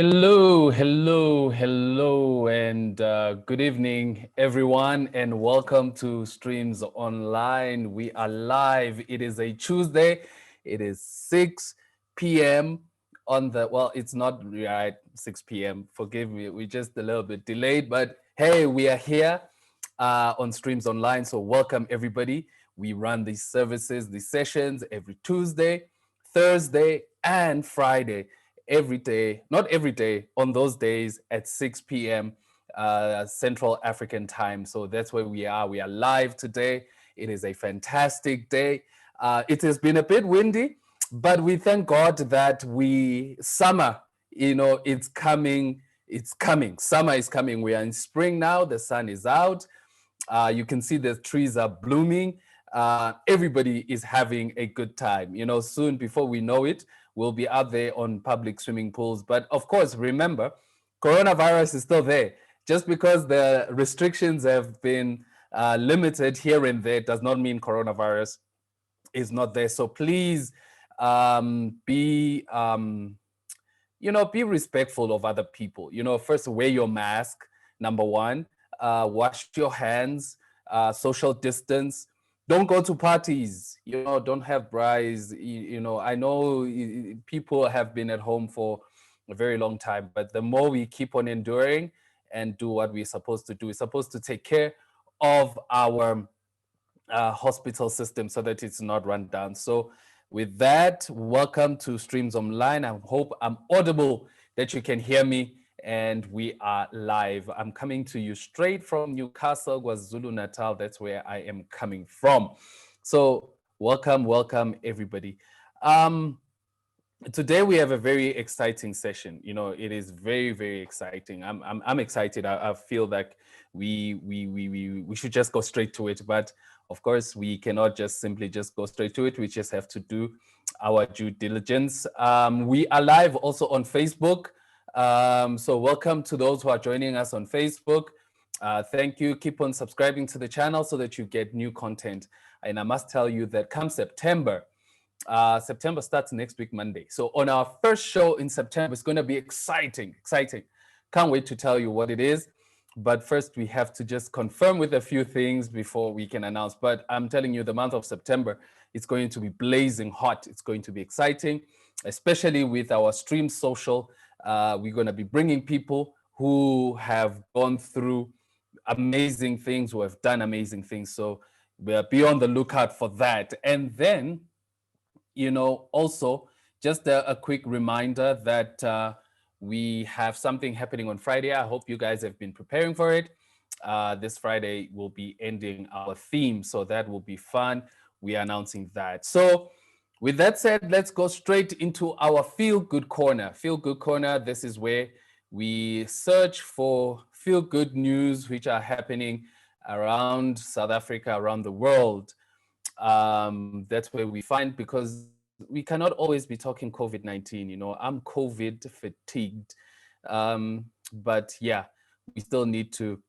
Hello, and good evening, everyone, and welcome to Streams Online. We are live. It is a Tuesday. It is 6 p.m. It's not right 6 p.m. Forgive me, we're just a little bit delayed, but hey, we are here on Streams Online. So, welcome, everybody. We run these services, these sessions every Tuesday, Thursday, and Friday every day, not every day, on those days at 6 p.m. Central African time. So that's where we are. We are live today. It is a fantastic day. It has been a bit windy, but we thank God that summer, it's coming. It's coming. Summer is coming. We are in spring now. The sun is out. You can see the trees are blooming. Everybody is having a good time. Soon, before we know it, we'll be out there on public swimming pools. But of course, remember, coronavirus is still there. Just because the restrictions have been limited here and there does not mean coronavirus is not there. So please be respectful of other people. First, wear your mask, number one. Wash your hands, social distance. Don't go to parties. Don't have brides. I know people have been at home for a very long time, but the more we keep on enduring and do what we're supposed to do, we're supposed to take care of our hospital system so that it's not run down. So with that, welcome to Streams Online. I hope I'm audible, that you can hear me, and we are live. I'm coming to you straight from Newcastle, KwaZulu-Natal. That's where I am coming from. So welcome everybody. Today we have a very exciting session. It is very, very exciting. I'm excited. I feel like we should just go straight to it, but of course we cannot just simply just go straight to it. We just have to do our due diligence. We are live also on Facebook. So welcome to those who are joining us on Facebook. Thank you. Keep on subscribing to the channel so that you get new content. And I must tell you that come September starts next week, Monday. So on our first show in September, it's going to be exciting. Can't wait to tell you what it is. But first, we have to just confirm with a few things before we can announce. But I'm telling you, the month of September, it's going to be blazing hot. It's going to be exciting, especially with our Stream Social. We're going to be bringing people who have gone through amazing things, who have done amazing things. So be on the lookout for that. And then, also just a quick reminder that we have something happening on Friday. I hope you guys have been preparing for it. This Friday will be ending our theme, so that will be fun. We are announcing that. So with that said, let's go straight into our Feel Good Corner. Feel Good Corner, this is where we search for feel good news which are happening around South Africa, around the world. That's where we find, because we cannot always be talking COVID-19. I'm COVID fatigued, but yeah, we still need to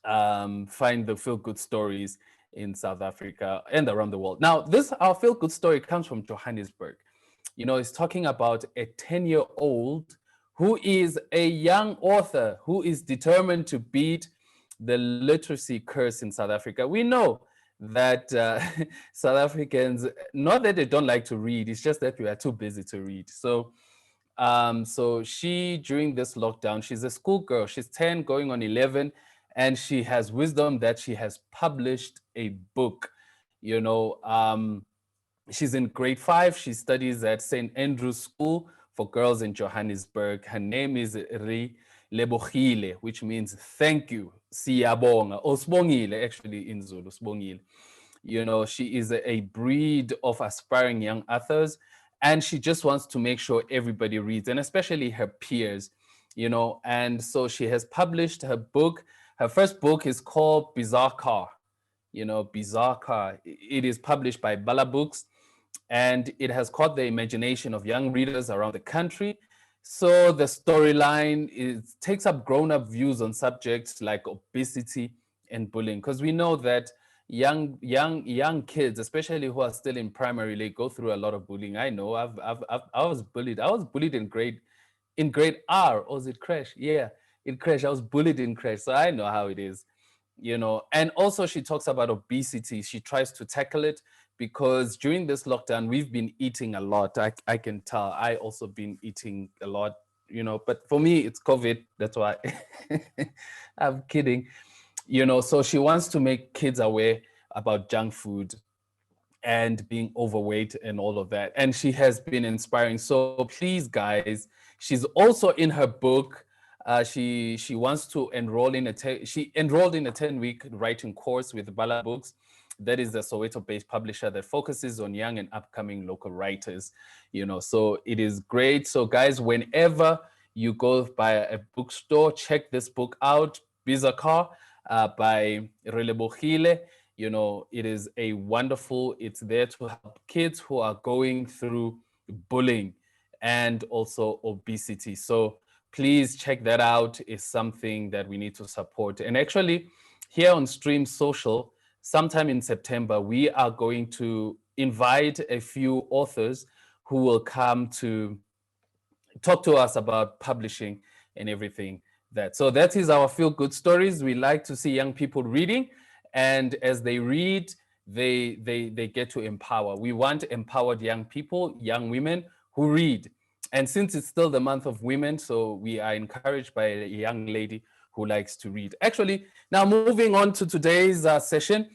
find the feel good stories in South Africa and around the world. Now, our feel good story comes from Johannesburg. It's talking about a 10-year-old who is a young author who is determined to beat the literacy curse in South Africa. We know that South Africans, not that they don't like to read, it's just that we are too busy to read. So she, during this lockdown, she's a schoolgirl, she's 10 going on 11, and she has wisdom that she has published a book. She's in grade 5. She studies at St. Andrew's School for Girls in Johannesburg. Her name is Lebohile, which means thank you. Siyabonga. Or Sibongile, actually, in Zulu. Sibongile. She is a breed of aspiring young authors, and she just wants to make sure everybody reads, and especially her peers, and so she has published her book. Her first book is called Bizarre Car. Bizarre Car. It is published by Bala Books, and it has caught the imagination of young readers around the country. So the storyline takes up grown-up views on subjects like obesity and bullying, because we know that young kids, especially who are still in primary, they go through a lot of bullying. I know I was bullied. I was bullied in grade in grade R, or is it crash? Yeah, in crash. I was bullied in crash, so I know how it is, you know. And also, she talks about obesity. She tries to tackle it because during this lockdown, we've been eating a lot. I can tell. I also been eating a lot, you know. But for me, it's COVID. That's why. I'm kidding, you know. So she wants to make kids aware about junk food and being overweight and all of that. And she has been inspiring. So please, guys, she's also in her book. She wants to enroll in she enrolled in a 10-week writing course with Bala Books. That is a Soweto-based publisher that focuses on young and upcoming local writers. You know, so it is great. So guys, whenever you go by a bookstore, check this book out, Bizarre by Relebogile. You know, it is a wonderful, it's there to help kids who are going through bullying and also obesity. So please check that out. It's something that we need to support. And actually, here on Stream Social, sometime in September, we are going to invite a few authors who will come to talk to us about publishing and everything that. So that is our feel good stories. We like to see young people reading, and as they read, they get to empower. We want empowered young people, young women who read. And since it's still the month of women, so we are encouraged by a young lady who likes to read. Actually, now moving on to today's session,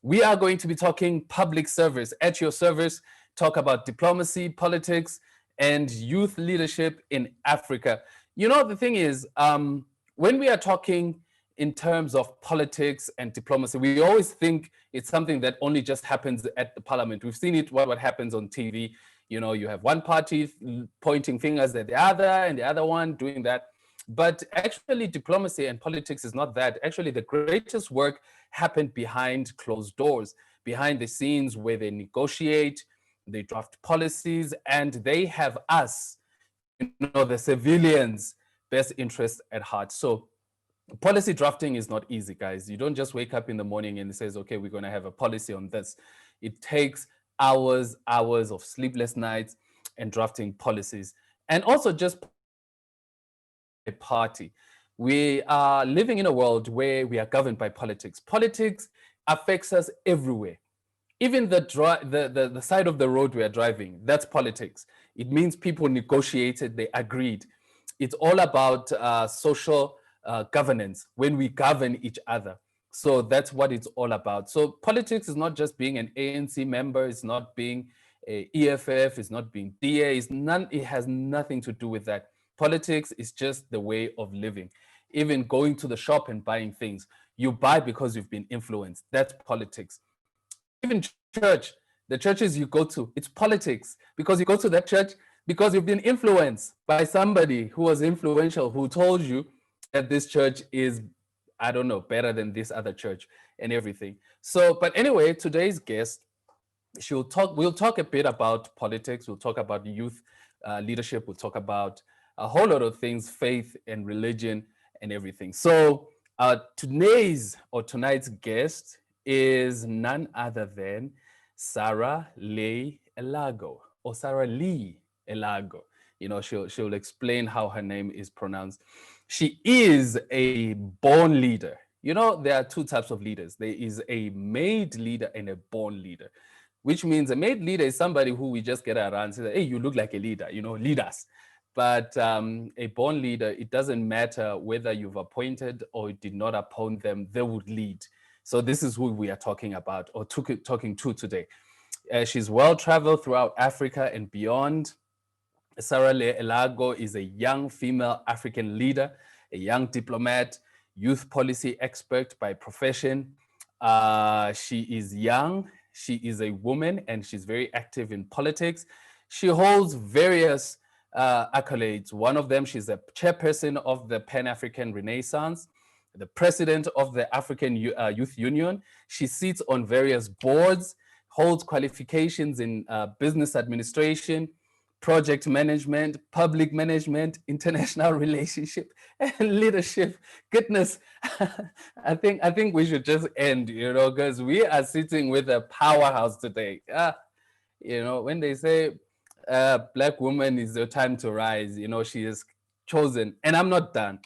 we are going to be talking public service. At your service, talk about diplomacy, politics, and youth leadership in Africa. You know, the thing is, when we are talking in terms of politics and diplomacy, we always think it's something that only just happens at the parliament. We've seen it, what happens on TV. You know, you have one party pointing fingers at the other and the other one doing that. But actually, diplomacy and politics is not that. Actually, the greatest work happened behind closed doors, behind the scenes where they negotiate, they draft policies, and they have us, you know, the civilians' best interest at heart. So policy drafting is not easy, guys. You don't just wake up in the morning and it says, okay, we're going to have a policy on this. It takes hours of sleepless nights and drafting policies. And also just a party. We are living in a world where we are governed by politics. Politics affects us everywhere. Even the side of the road we are driving, that's politics. It means people negotiated, they agreed. It's all about social governance, when we govern each other. So that's what it's all about. So politics is not just being an ANC member, it's not being a EFF, it's not being DA, it has nothing to do with that. Politics is just the way of living. Even going to the shop and buying things, you buy because you've been influenced. That's politics. Even church, the churches you go to, it's politics, because you go to that church because you've been influenced by somebody who was influential, who told you that this church is, I don't know, better than this other church and everything. So, but anyway, today's guest, we'll talk a bit about politics, we'll talk about youth leadership, we'll talk about a whole lot of things, faith and religion and everything. So tonight's guest is none other than Sarah-Leigh Elago, or Sarah-Leigh Elago. You know, she'll explain how her name is pronounced. She is a born leader. You know, there are two types of leaders. There is a made leader and a born leader, which means a made leader is somebody who we just get around and say, hey, you look like a leader, you know, lead us. But a born leader, it doesn't matter whether you've appointed or did not appoint them, they would lead. So this is who we are talking about, or talking to today. She's well-traveled throughout Africa and beyond. Sarah-Leigh Elago is a young female African leader, a young diplomat, youth policy expert by profession. She is young, she is a woman, and she's very active in politics. She holds various accolades. One of them, she's a chairperson of the Pan-African Renaissance, the president of the African Youth Union. She sits on various boards, holds qualifications in business administration, project management, public management, international relationship, and leadership. Goodness, I think we should just end, you know, because we are sitting with a powerhouse today. You know, when they say Black woman is your time to rise, you know, she has chosen, and I'm not done.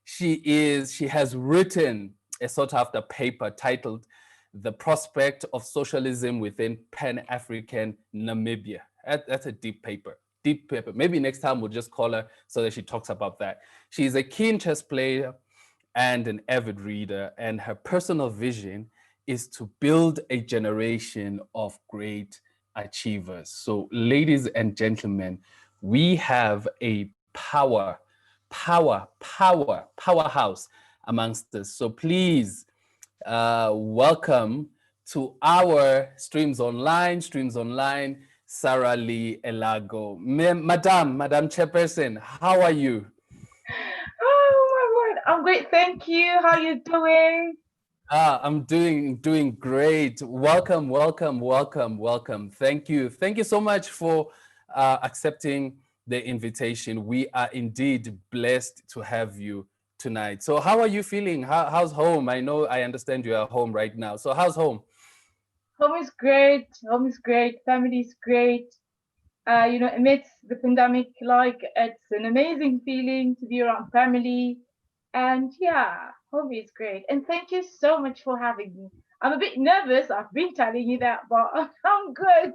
She has written a sought after paper titled The Prospect of Socialism Within Pan-African Namibia. That's a deep paper. Deep paper. Maybe next time we'll just call her so that she talks about that. She's a keen chess player and an avid reader, and her personal vision is to build a generation of great achievers. So, ladies and gentlemen, we have a powerhouse amongst us. So, please welcome to our Streams Online, Sarah-Leigh Elago. Madam Chairperson, how are you? Oh my word. I'm great. Thank you. How you doing? I'm doing great. Welcome. Thank you so much for accepting the invitation. We are indeed blessed to have you tonight. So, how are you feeling? How's home? I understand you are home right now. So, how's home? Home is great. Home is great. Family is great. Amidst the pandemic, like it's an amazing feeling to be around family. And yeah, home is great. And thank you so much for having me. I'm a bit nervous. I've been telling you that, but I'm good.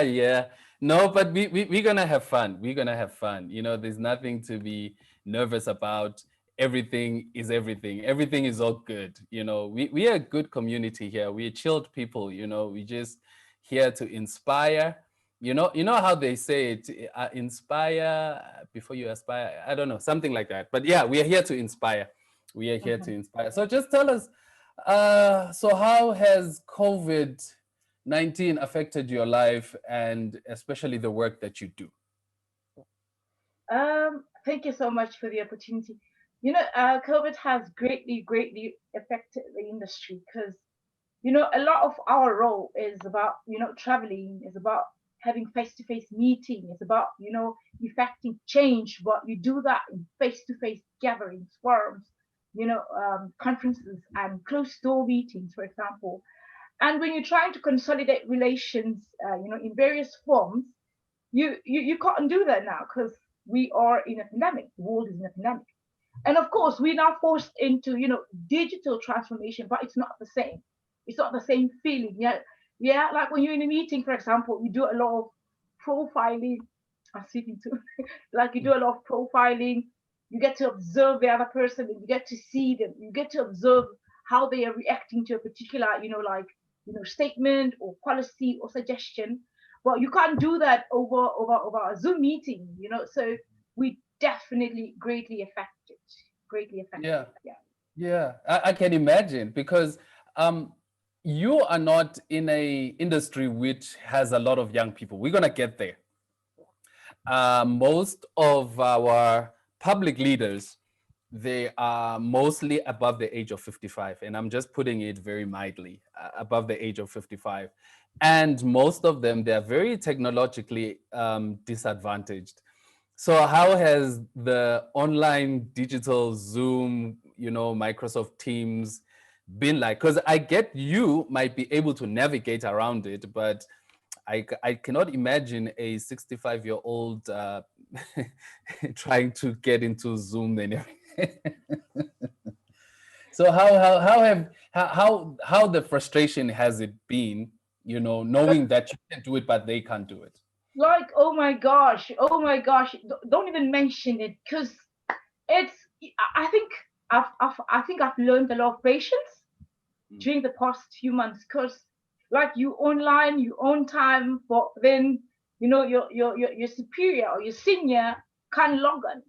Yeah. No, but we're gonna have fun. We're gonna have fun. There's nothing to be nervous about. Everything is everything. Everything is all good. We are a good community here. We're chilled people. We just here to inspire. You know how they say it, inspire before you aspire. I don't know, something like that. But yeah, we are here to inspire. We are here to Mhm. inspire. So just tell us, so how has COVID-19 affected your life and especially the work that you do? Thank you so much for the opportunity. COVID has greatly affected the industry because a lot of our role is about traveling, is about having face-to-face meeting, it's about effecting change, but you do that in face-to-face gatherings, forums, conferences and closed door meetings, for example. And when you're trying to consolidate relations in various forms, you can't do that now because we are in a pandemic, the world is in a pandemic. And of course, we're now forced into digital transformation, but it's not the same. It's not the same feeling. Yeah. Like when you're in a meeting, for example, you do a lot of profiling. I'm speaking to like you do a lot of profiling. You get to observe the other person, and you get to see them. You get to observe how they are reacting to a particular, statement or policy or suggestion. Well, you can't do that over a Zoom meeting. So we definitely greatly Yeah, affected. Yeah. yeah, I can imagine because um, you are not in a industry which has a lot of young people. We're gonna get there. Most of our public leaders, they are mostly above the age of 55, and I'm just putting it very mildly, above the age of 55. And most of them, they are very technologically disadvantaged. So how has the online digital Zoom, Microsoft Teams been like? Because I get you might be able to navigate around it, but I cannot imagine a 65-year-old trying to get into Zoom and everything. So how the frustration has it been, knowing that you can do it but they can't do it? Like, oh my gosh, don't even mention it because it's. I think I've learned a lot of patience Mm. during the past few months because like you online, you own time, but then your superior or your senior can't log on,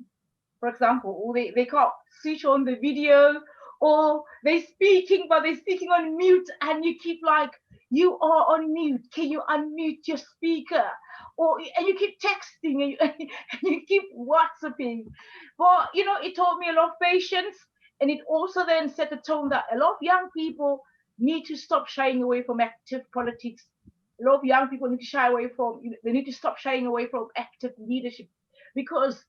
for example, or they can't switch on the video, or they're speaking but they're speaking on mute, and you keep like, you are on mute, can you unmute your speaker? Or and you keep texting, and you keep WhatsApping. But it taught me a lot of patience, and it also then set a tone that a lot of young people need to stop shying away from active politics. A lot of young people need to shy away from, they need to stop shying away from active leadership, because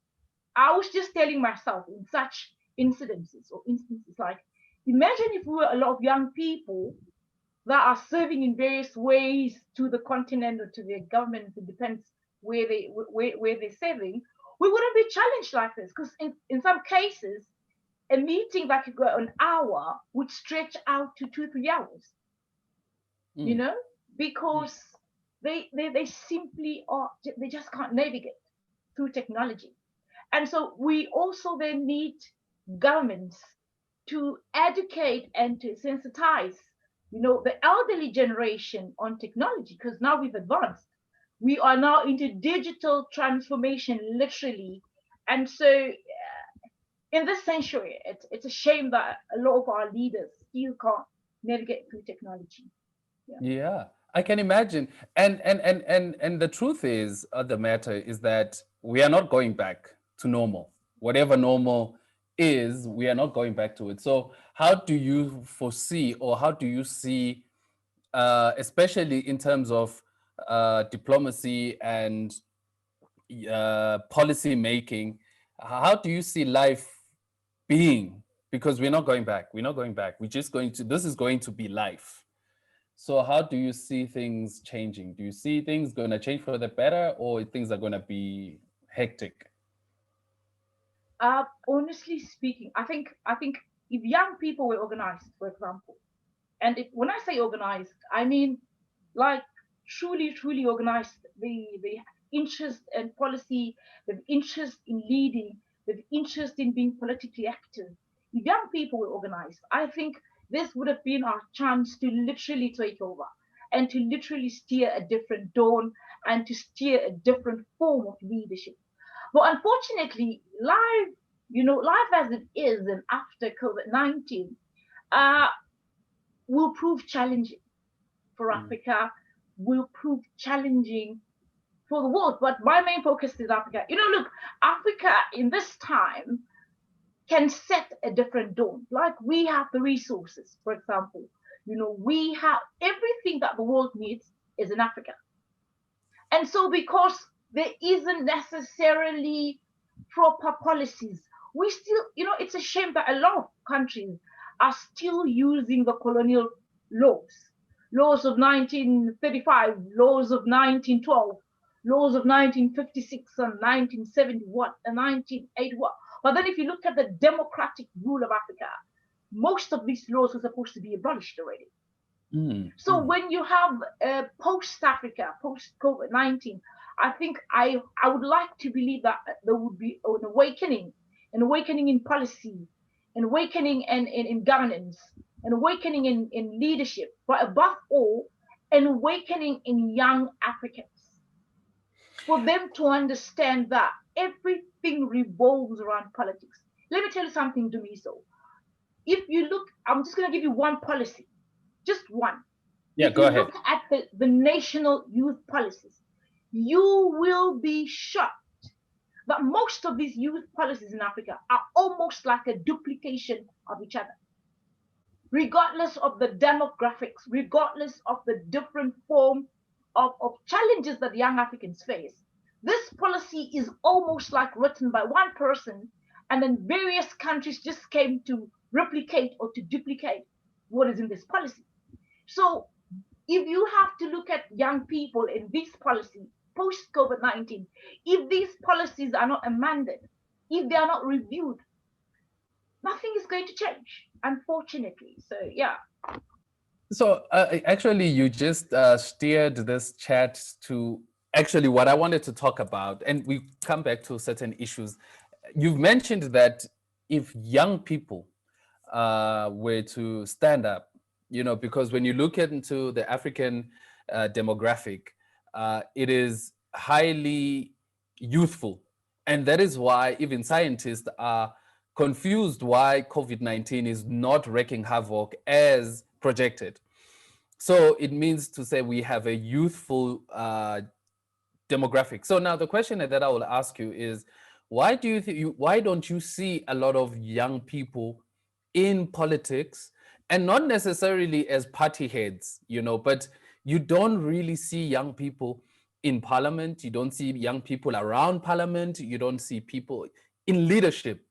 I was just telling myself in such instances like, imagine if we were a lot of young people that are serving in various ways to the continent or to their government. It depends where they're serving. we wouldn't be challenged like this. Because in some cases, a meeting that could go an hour would stretch out to 2, 3 hours, you Mm. know, because they simply are, they just can't navigate through technology. And so we also then need governments to educate and to sensitize, the elderly generation on technology, because now we've advanced. We are now into digital transformation, literally. And so in this century, it's a shame that a lot of our leaders still can't navigate through technology. Yeah. Yeah, I can imagine. And the truth is, the matter is that we are not going back to normal. Whatever normal is, we are not going back to it. So how do you foresee, or how do you see, especially in terms of diplomacy and policy making, how do you see life being? Because we're not going back. We're not going back. We're just going to, this is going to be life. So how do you see things changing? Do you see things going to change for the better, or things are going to be hectic? Honestly speaking, I think if young people were organized, for example, and when I say organized, I mean like truly organized, the interest and policy, the interest in leading, the interest in being politically active. If young people were organized, I think this would have been our chance to literally take over and to literally steer a different dawn and to steer a different form of leadership. But unfortunately, life as it is and after COVID-19, uh, will prove challenging for Mm. Africa, will prove challenging for the world. But my main focus is Africa. Look, Africa in this time can set a different tone. Like we have the resources, for example. We have everything that the world needs is in Africa. And so, because there isn't necessarily proper policies, we still, it's a shame that a lot of countries are still using the colonial laws, laws of 1935, laws of 1912, laws of 1956 and 1971 and 1981. But then, if you look at the democratic rule of Africa, most of these laws were supposed to be abolished already. Mm. So Mm. when you have post Africa, post COVID-19, I think I would like to believe that there would be an awakening in policy, an awakening in governance, an awakening in leadership, but above all, an awakening in young Africans for them to understand that everything revolves around politics. Let me tell you something, Dumiso. If you look, I'm just going to give you one policy, just one. Yeah, If go you ahead. look at the national youth policies, you will be shocked that most of these youth policies in Africa are almost like a duplication of each other, regardless of the demographics, regardless of the different form of challenges that young Africans face. This policy is almost like written by one person, and then various countries just came to replicate or to duplicate what is in this policy. So if you have to look at young people in this policy post COVID-19, if these policies are not amended, if they are not reviewed, nothing is going to change, unfortunately. So, yeah. So actually, you just steered this chat to actually what I wanted to talk about, and we come back to certain issues. You've mentioned that if young people were to stand up, because when you look into the African demographic, it is highly youthful. And that is why even scientists are confused why COVID-19 is not wreaking havoc as projected. So it means to say we have a youthful demographic. So now the question that I will ask you is, why do you think why don't you see a lot of young people in politics, and not necessarily as party heads, but you don't really see young people in parliament, you don't see young people around parliament, you don't see people in leadership,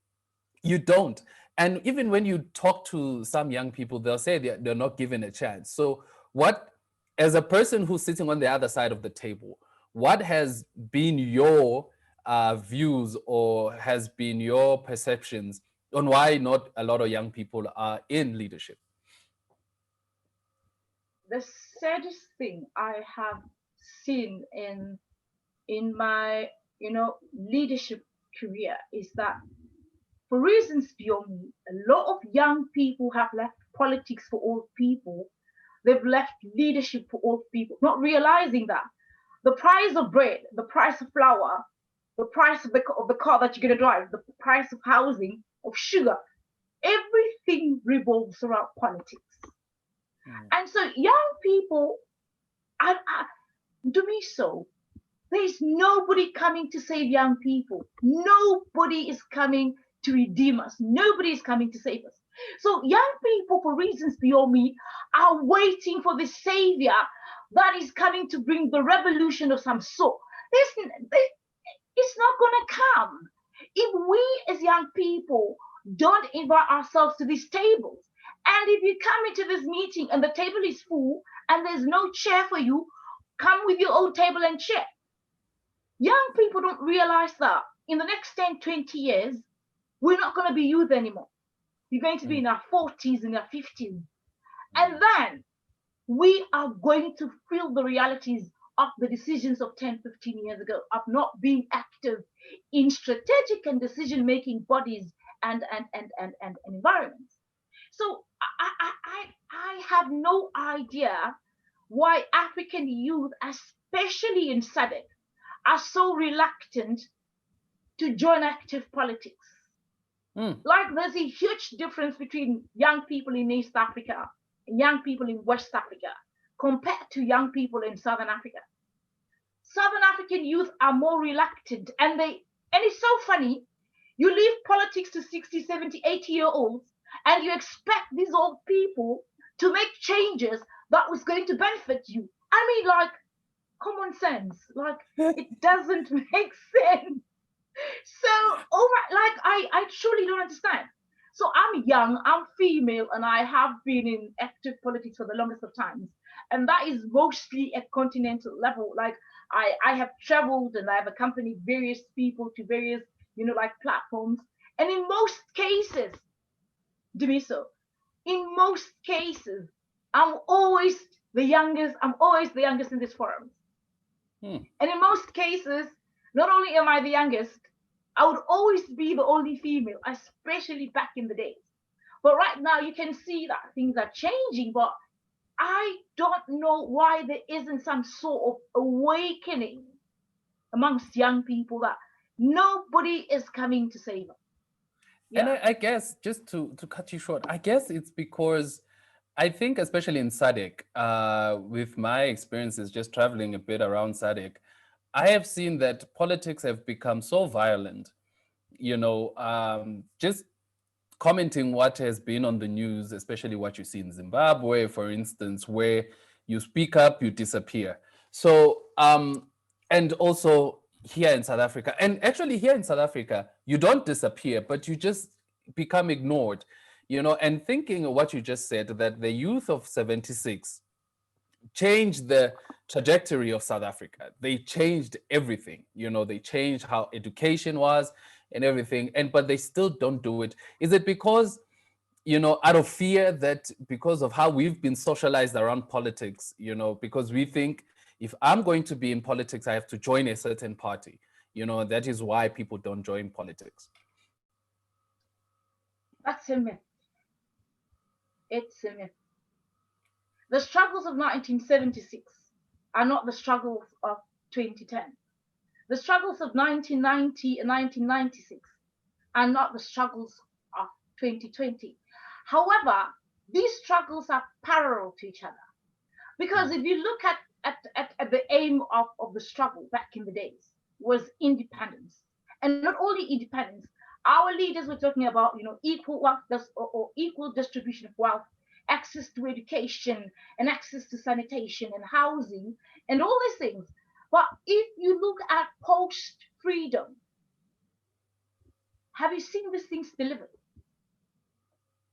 you don't. And even when you talk to some young people, they'll say they're not given a chance. So what, as a person who's sitting on the other side of the table, what has been your views or has been your perceptions on why not a lot of young people are in leadership? The saddest thing I have seen in my leadership career is that for reasons beyond me, a lot of young people have left politics for old people. They've left leadership for old people, not realizing that the price of bread, the price of flour, the price of the car that you're going to drive, the price of housing, of sugar, everything revolves around politics. Mm. And so young people, I, do me so. There's nobody coming to save young people. Nobody is coming to redeem us. Nobody is coming to save us. So young people, for reasons beyond me, are waiting for the savior that is coming to bring the revolution of some sort. It's not going to come if we as young people don't invite ourselves to these tables. And if you come into this meeting and the table is full and there's no chair for you, come with your own table and chair. Young people don't realize that in the next 10, 20 years, we're not going to be youth anymore. We're going to be Mm. in our 40s, in our 50s. Mm. And then we are going to feel the realities of the decisions of 10, 15 years ago, of not being active in strategic and decision making bodies and environments. So I have no idea why African youth, especially in SADC, are so reluctant to join active politics. Mm. Like there's a huge difference between young people in East Africa and young people in West Africa compared to young people in Southern Africa. Southern African youth are more reluctant and it's so funny. You leave politics to 60, 70, 80-year olds and you expect these old people to make changes that was going to benefit you. I mean, like, common sense. Like, it doesn't make sense. So, oh my, like, I truly don't understand. So I'm young, I'm female, and I have been in active politics for the longest of times. And that is mostly at continental level. Like I have traveled and I have accompanied various people to various, like platforms. And in most cases, Demiso, in most cases, I'm always the youngest in this forum. Mm. And in most cases, not only am I the youngest, I would always be the only female, especially back in the days. But right now, you can see that things are changing, but I don't know why there isn't some sort of awakening amongst young people that nobody is coming to save us. And Yeah. I guess just to cut you short, I guess it's because I think especially in SADC, with my experiences just traveling a bit around SADC, I have seen that politics have become so violent. Just commenting what has been on the news, especially what you see in Zimbabwe, for instance, where you speak up, you disappear. So, and also here in South Africa, and actually here in South Africa, you don't disappear, but you just become ignored, and thinking of what you just said, that the youth of 76 changed the trajectory of South Africa. They changed everything. They changed how education was and everything. But they still don't do it. Is it because, out of fear that because of how we've been socialized around politics, because we think if I'm going to be in politics, I have to join a certain party. That is why people don't join politics. That's a myth. It's a myth. The struggles of 1976 are not the struggles of 2010. The struggles of 1990 and 1996 are not the struggles of 2020. However, these struggles are parallel to each other. Because Mm. if you look at the aim of the struggle back in the days was independence. And not only independence, our leaders were talking about, equal wealth or equal distribution of wealth, access to education and access to sanitation and housing and all these things. But if you look at post freedom, have you seen these things delivered?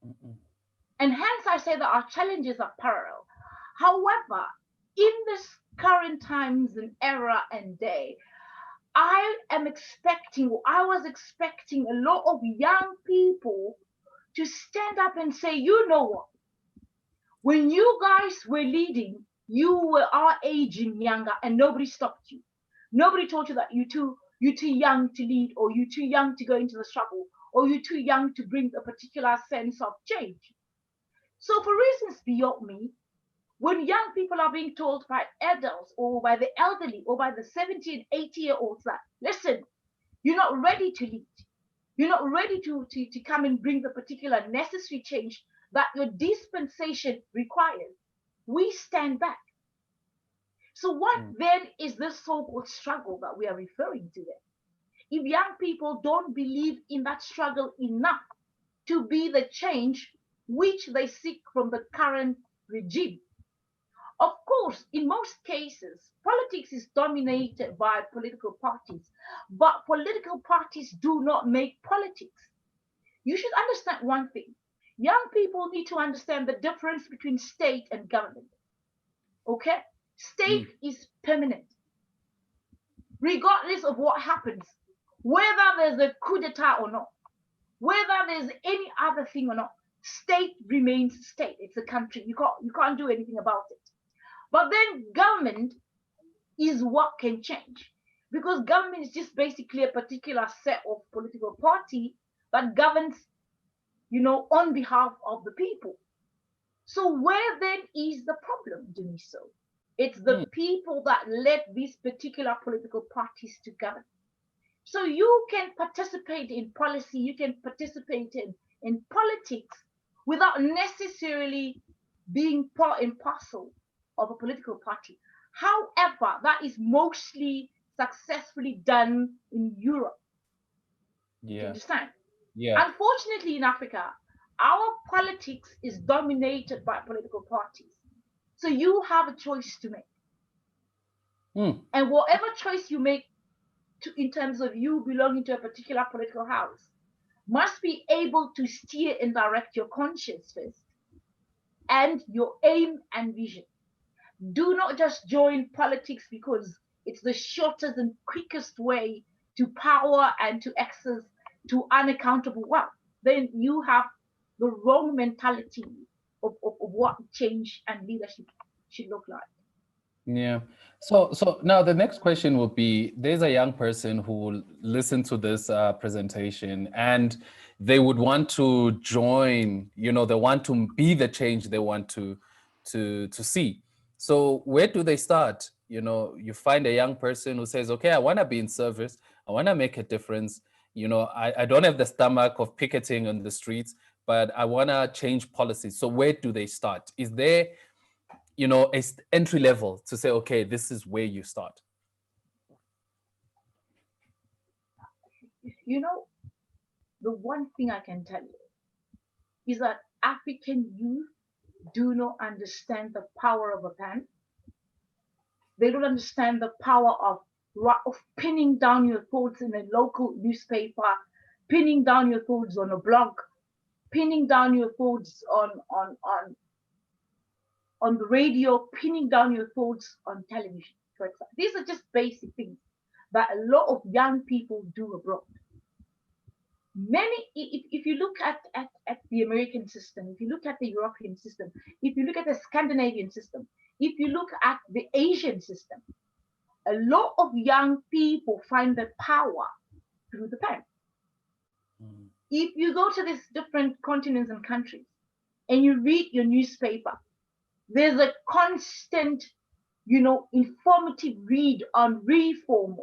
Mm-mm. And hence I say that our challenges are parallel. However, in this current times and era and day, I was expecting a lot of young people to stand up and say, you know what? When you guys were leading, you were our age and younger, and nobody stopped you. Nobody told you that you're too young to lead, or you're too young to go into the struggle, or you're too young to bring a particular sense of change. So for reasons beyond me, when young people are being told by adults or by the elderly or by the 70 and 80-year-olds that, listen, you're not ready to lead. You're not ready to come and bring the particular necessary change that your dispensation requires. We stand back. So, what Mm. then is this so called struggle that we are referring to then? If young people don't believe in that struggle enough to be the change which they seek from the current regime, of course, in most cases, politics is dominated by political parties, but political parties do not make politics. You should understand one thing. Young people need to understand the difference between state and government. Okay? State Mm. is permanent, regardless of what happens, whether there's a coup d'etat or not, whether there's any other thing or not. State remains state. It's a country. You can't do anything about it. But then government is what can change. Because government is just basically a particular set of political party that governs, on behalf of the people. So where then is the problem, Deniso? It's the Mm. people that led these particular political parties to govern. So you can participate in policy, you can participate in politics without necessarily being part and parcel of a political party. However, that is mostly successfully done in Europe. Do you Yeah. understand? Yeah. Unfortunately, in Africa, our politics is dominated by political parties. So you have a choice to make. Mm. And whatever choice you make in terms of you belonging to a particular political house must be able to steer and direct your conscience first and your aim and vision. Do not just join politics because it's the shortest and quickest way to power and to access to unaccountable wealth. Then you have the wrong mentality of what change and leadership should look like. Yeah. So now the next question will be, there's a young person who will listen to this presentation and they would want to join, they want to be the change they want to see. So where do they start? You find a young person who says, okay, I want to be in service. I want to make a difference. I don't have the stomach of picketing on the streets, but I want to change policies. So where do they start? Is there entry level to say, okay, this is where you start? You know, the one thing I can tell you is that African youth do not understand the power of a pen. They don't understand the power of pinning down your thoughts in a local newspaper, pinning down your thoughts on a blog, pinning down your thoughts on the radio, pinning down your thoughts on television, for example. These are just basic things that a lot of young people do abroad. If you look at the American system, if you look at the European system, if you look at the Scandinavian system, if you look at the Asian system, a lot of young people find the power through the pen. Mm. If you go to these different continents and countries and you read your newspaper, there's a constant, informative read on reform,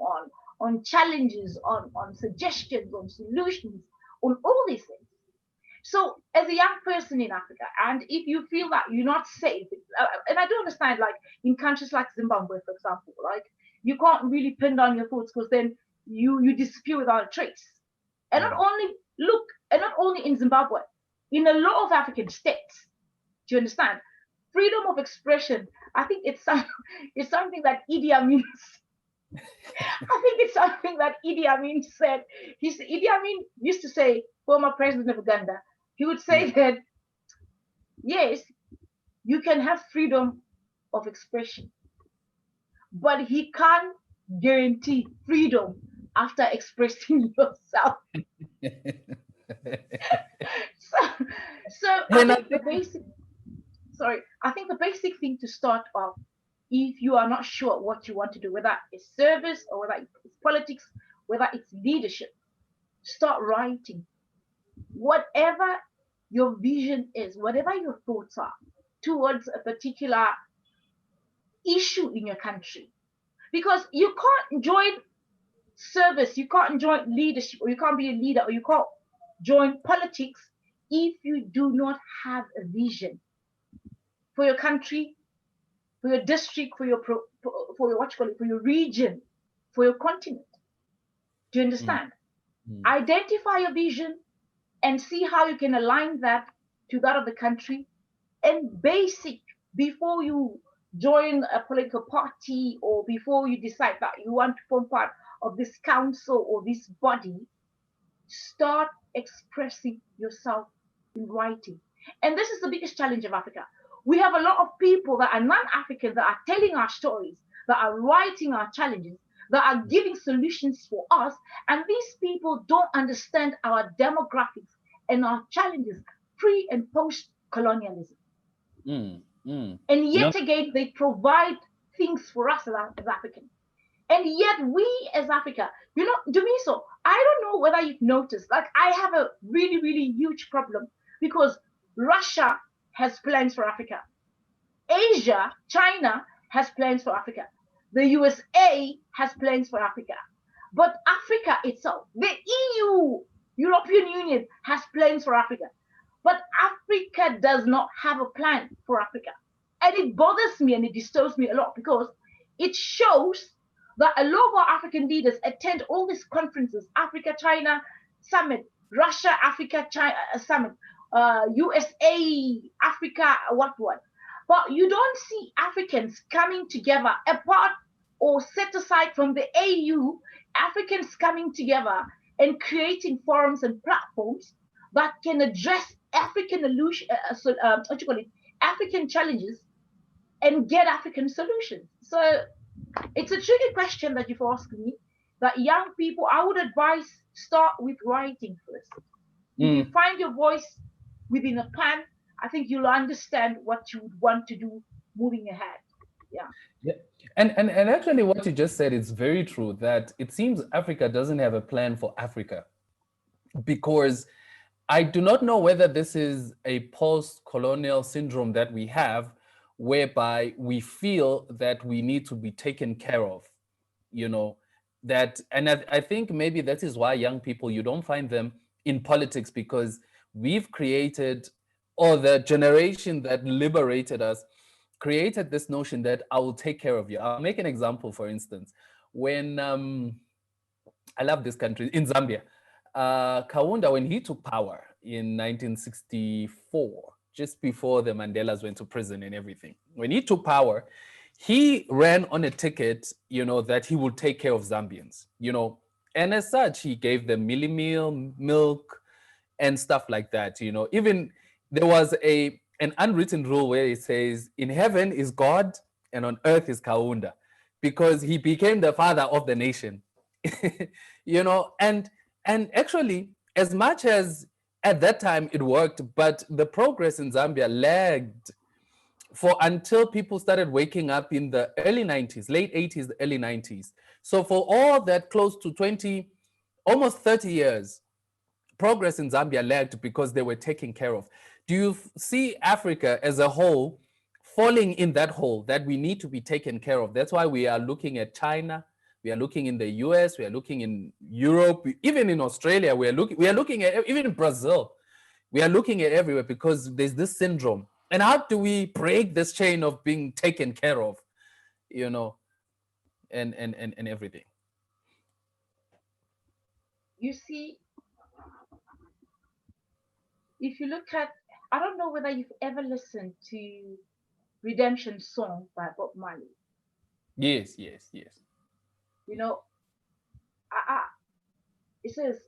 on challenges, on suggestions, on solutions, on all these things. So, as a young person in Africa, and if you feel that you're not safe, and I do understand, like in countries like Zimbabwe, for example, like you can't really pin down your thoughts because then you disappear without a trace. And not Yeah. only look, and not only in Zimbabwe, in a lot of African states. Do you understand? Freedom of expression. I think it's something that Idi Amin. I think it's something that Idi Amin said. Idi Amin used to say, former president of Uganda, he would Yeah. say that yes, you can have freedom of expression, but he can't. guarantee freedom after expressing yourself. So, so I And I think the think, basic, sorry, I think the basic thing to start off, if you are not sure what you want to do, whether it's service or whether it's politics, whether it's leadership, start writing. Whatever your vision is, whatever your thoughts are towards a particular issue in your country, because you can't join service, you can't join leadership, or you can't be a leader, or you can't join politics if you do not have a vision for your country, for your district, for your what you call it, for your region, for your continent. Do you mm, understand? mm, Identify your vision and see how you can align that to that of the country. And basic, before you join a political party or before you decide that you want to form part of this council or this body, start expressing yourself in writing. And this is the biggest challenge of Africa. We have a lot of people that are non-Africans that are telling our stories, that are writing our challenges, that are giving solutions for us. And these people don't understand our demographics and our challenges pre and post colonialism. mm, mm. And You know, yet again, they provide things for us as Africans. And yet we as Africa, Dumiso, I don't know whether you've noticed, like I have a really, really huge problem because Russia has plans for Africa. Asia, China has plans for Africa. The USA has plans for Africa. But Africa itself, the EU, European Union has plans for Africa. But Africa does not have a plan for Africa. And it bothers me and it disturbs me a lot because it shows that a lot of our African leaders attend all these conferences, Africa China Summit, Russia Africa China Summit, USA Africa what. But you don't see Africans coming together apart or set aside from the AU, Africans coming together and creating forums and platforms that can address African what you call it, African challenges and get African solutions. So it's a tricky question that you've asked me. That young people, I would advise start with writing first. If you mm, find your voice within a plan, I think you'll understand what you would want to do moving ahead. Yeah. yeah. And actually, what you just said is very true. That it seems Africa doesn't have a plan for Africa because I do not know whether this is a post-colonial syndrome that we have, whereby we feel that we need to be taken care of, you know, that, and I think maybe that is why young people, you don't find them in politics because we've created, or the generation that liberated us created this notion that I will take care of you. I'll make an example, for instance, when I love this country, in Zambia. Kaunda, when he took power in 1964, just before the Mandelas went to prison and everything, when he took power, he ran on a ticket, that he would take care of Zambians, and as such, he gave them milli meal, milk, and stuff like that. Even there was an unwritten rule where it says, "In heaven is God, and on earth is Kaunda," because he became the father of the nation. And actually, as much as at that time it worked, but the progress in Zambia lagged for until people started waking up in the early 90s, late 80s, early 90s. So for all that close to 20, almost 30 years, progress in Zambia lagged because they were taken care of. Do you see Africa as a whole falling in that hole that we need to be taken care of? That's why we are looking at China, we are looking in the US, we are looking in Europe, even in Australia, we are looking at even in Brazil. We are looking at everywhere because there's this syndrome. And how do we break this chain of being taken care of, you know, and everything? You see, if you look at, I don't know whether you've ever listened to Redemption Song by Bob Marley. Yes, yes, yes. You know, it says,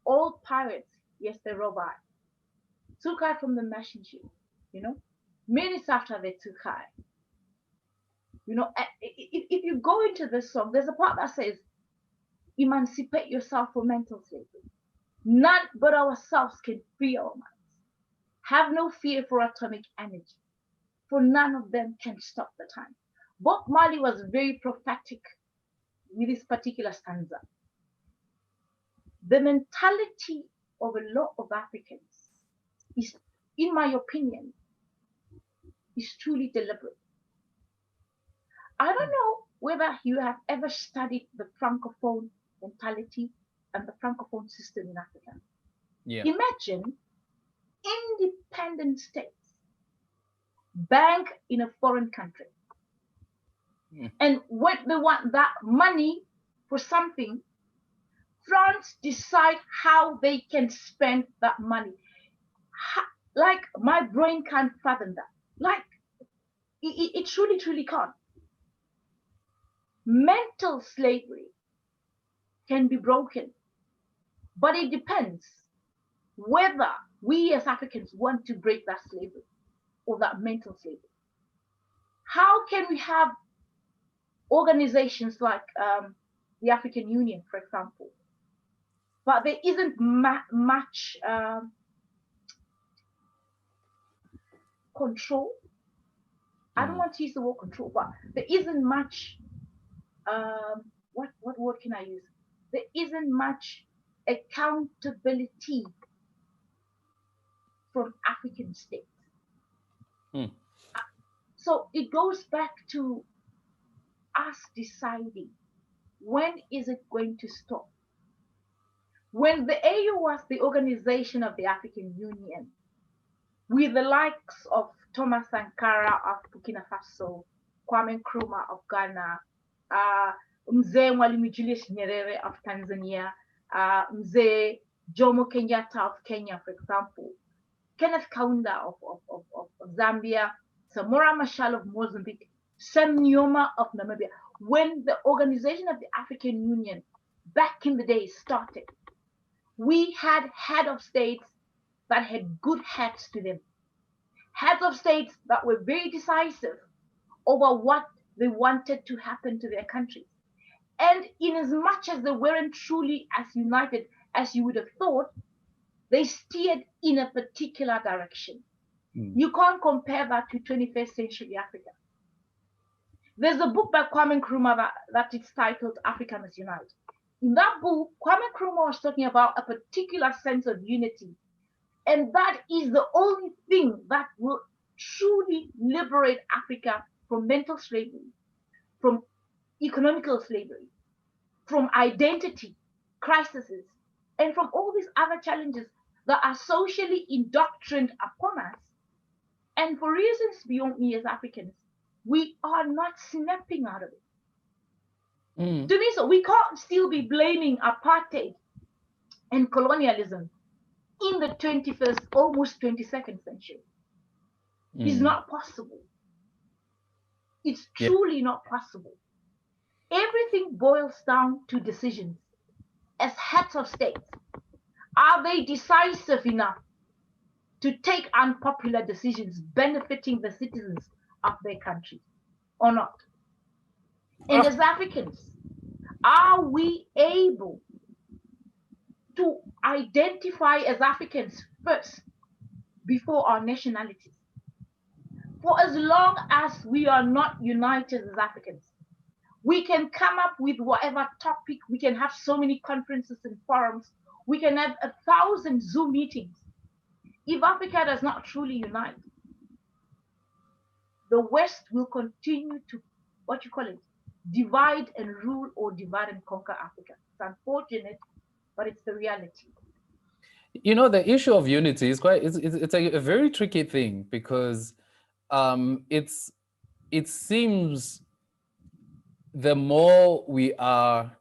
old pirates, yes, they robbed I. Took I from the machine ship, you know. Minutes after they took I, If you go into this song, there's a part that says, emancipate yourself from mental slavery. None but ourselves can free our minds. Have no fear for atomic energy, for none of them can stop the time. Bob Marley was very prophetic with this particular stanza. The mentality of a lot of Africans is, in my opinion, is truly deliberate. I don't know whether you have ever studied the francophone mentality and the francophone system in Africa. Yeah. Imagine independent states bank in a foreign country, Mm. and when they want that money for something, France decide how they can spend that money. Like my brain can't fathom that. Like it truly, truly can't. Mental slavery can be broken, but it depends whether we as Africans want to break that slavery or that mental slavery. How can we have organizations like the African Union, for example, but there isn't much control? I don't Mm. want to use the word control, but there isn't much. What word can I use? There isn't much accountability from African states. Mm. So it goes back to us deciding, when is it going to stop? When the AU was the organization of the African Union, with the likes of Thomas Sankara of Burkina Faso, Kwame Nkrumah of Ghana, uh, Mzee Mwalimu Julius Nyerere of Tanzania, Mzee Jomo Kenyatta of Kenya, for example, Kenneth Kaunda of Zambia, Samora Machel of Mozambique, Sam Nujoma of Namibia. When the organization of the African Union back in the day started, we had head of states that had good heads to them, heads of states that were very decisive over what they wanted to happen to their countries. And in as much as they weren't truly as united as you would have thought, they steered in a particular direction. Mm. You can't compare that to 21st century Africa. There's a book by Kwame Nkrumah that is titled Africa Must Unite. In that book, Kwame Nkrumah was talking about a particular sense of unity. And that is the only thing that will truly liberate Africa from mental slavery, from economical slavery, from identity crises, and from all these other challenges that are socially indoctrined upon us. And for reasons beyond me as Africans, we are not snapping out of it. Mm. To me, so we can't still be blaming apartheid and colonialism in the 21st, almost 22nd century. It's Mm. not possible. It's Yeah. truly not possible. Everything boils down to decisions. As heads of states, are they decisive enough to take unpopular decisions benefiting the citizens of their country or not? And Ah. as Africans, are we able to identify as Africans first before our nationalities? For as long as we are not united as Africans, we can come up with whatever topic, we can have so many conferences and forums, we can have 1,000 Zoom meetings. If Africa does not truly unite, the West will continue to, what you call it, divide and rule, or divide and conquer Africa. It's unfortunate, but it's the reality. You know, the issue of unity is quite, it's a very tricky thing because it's it seems the more we are,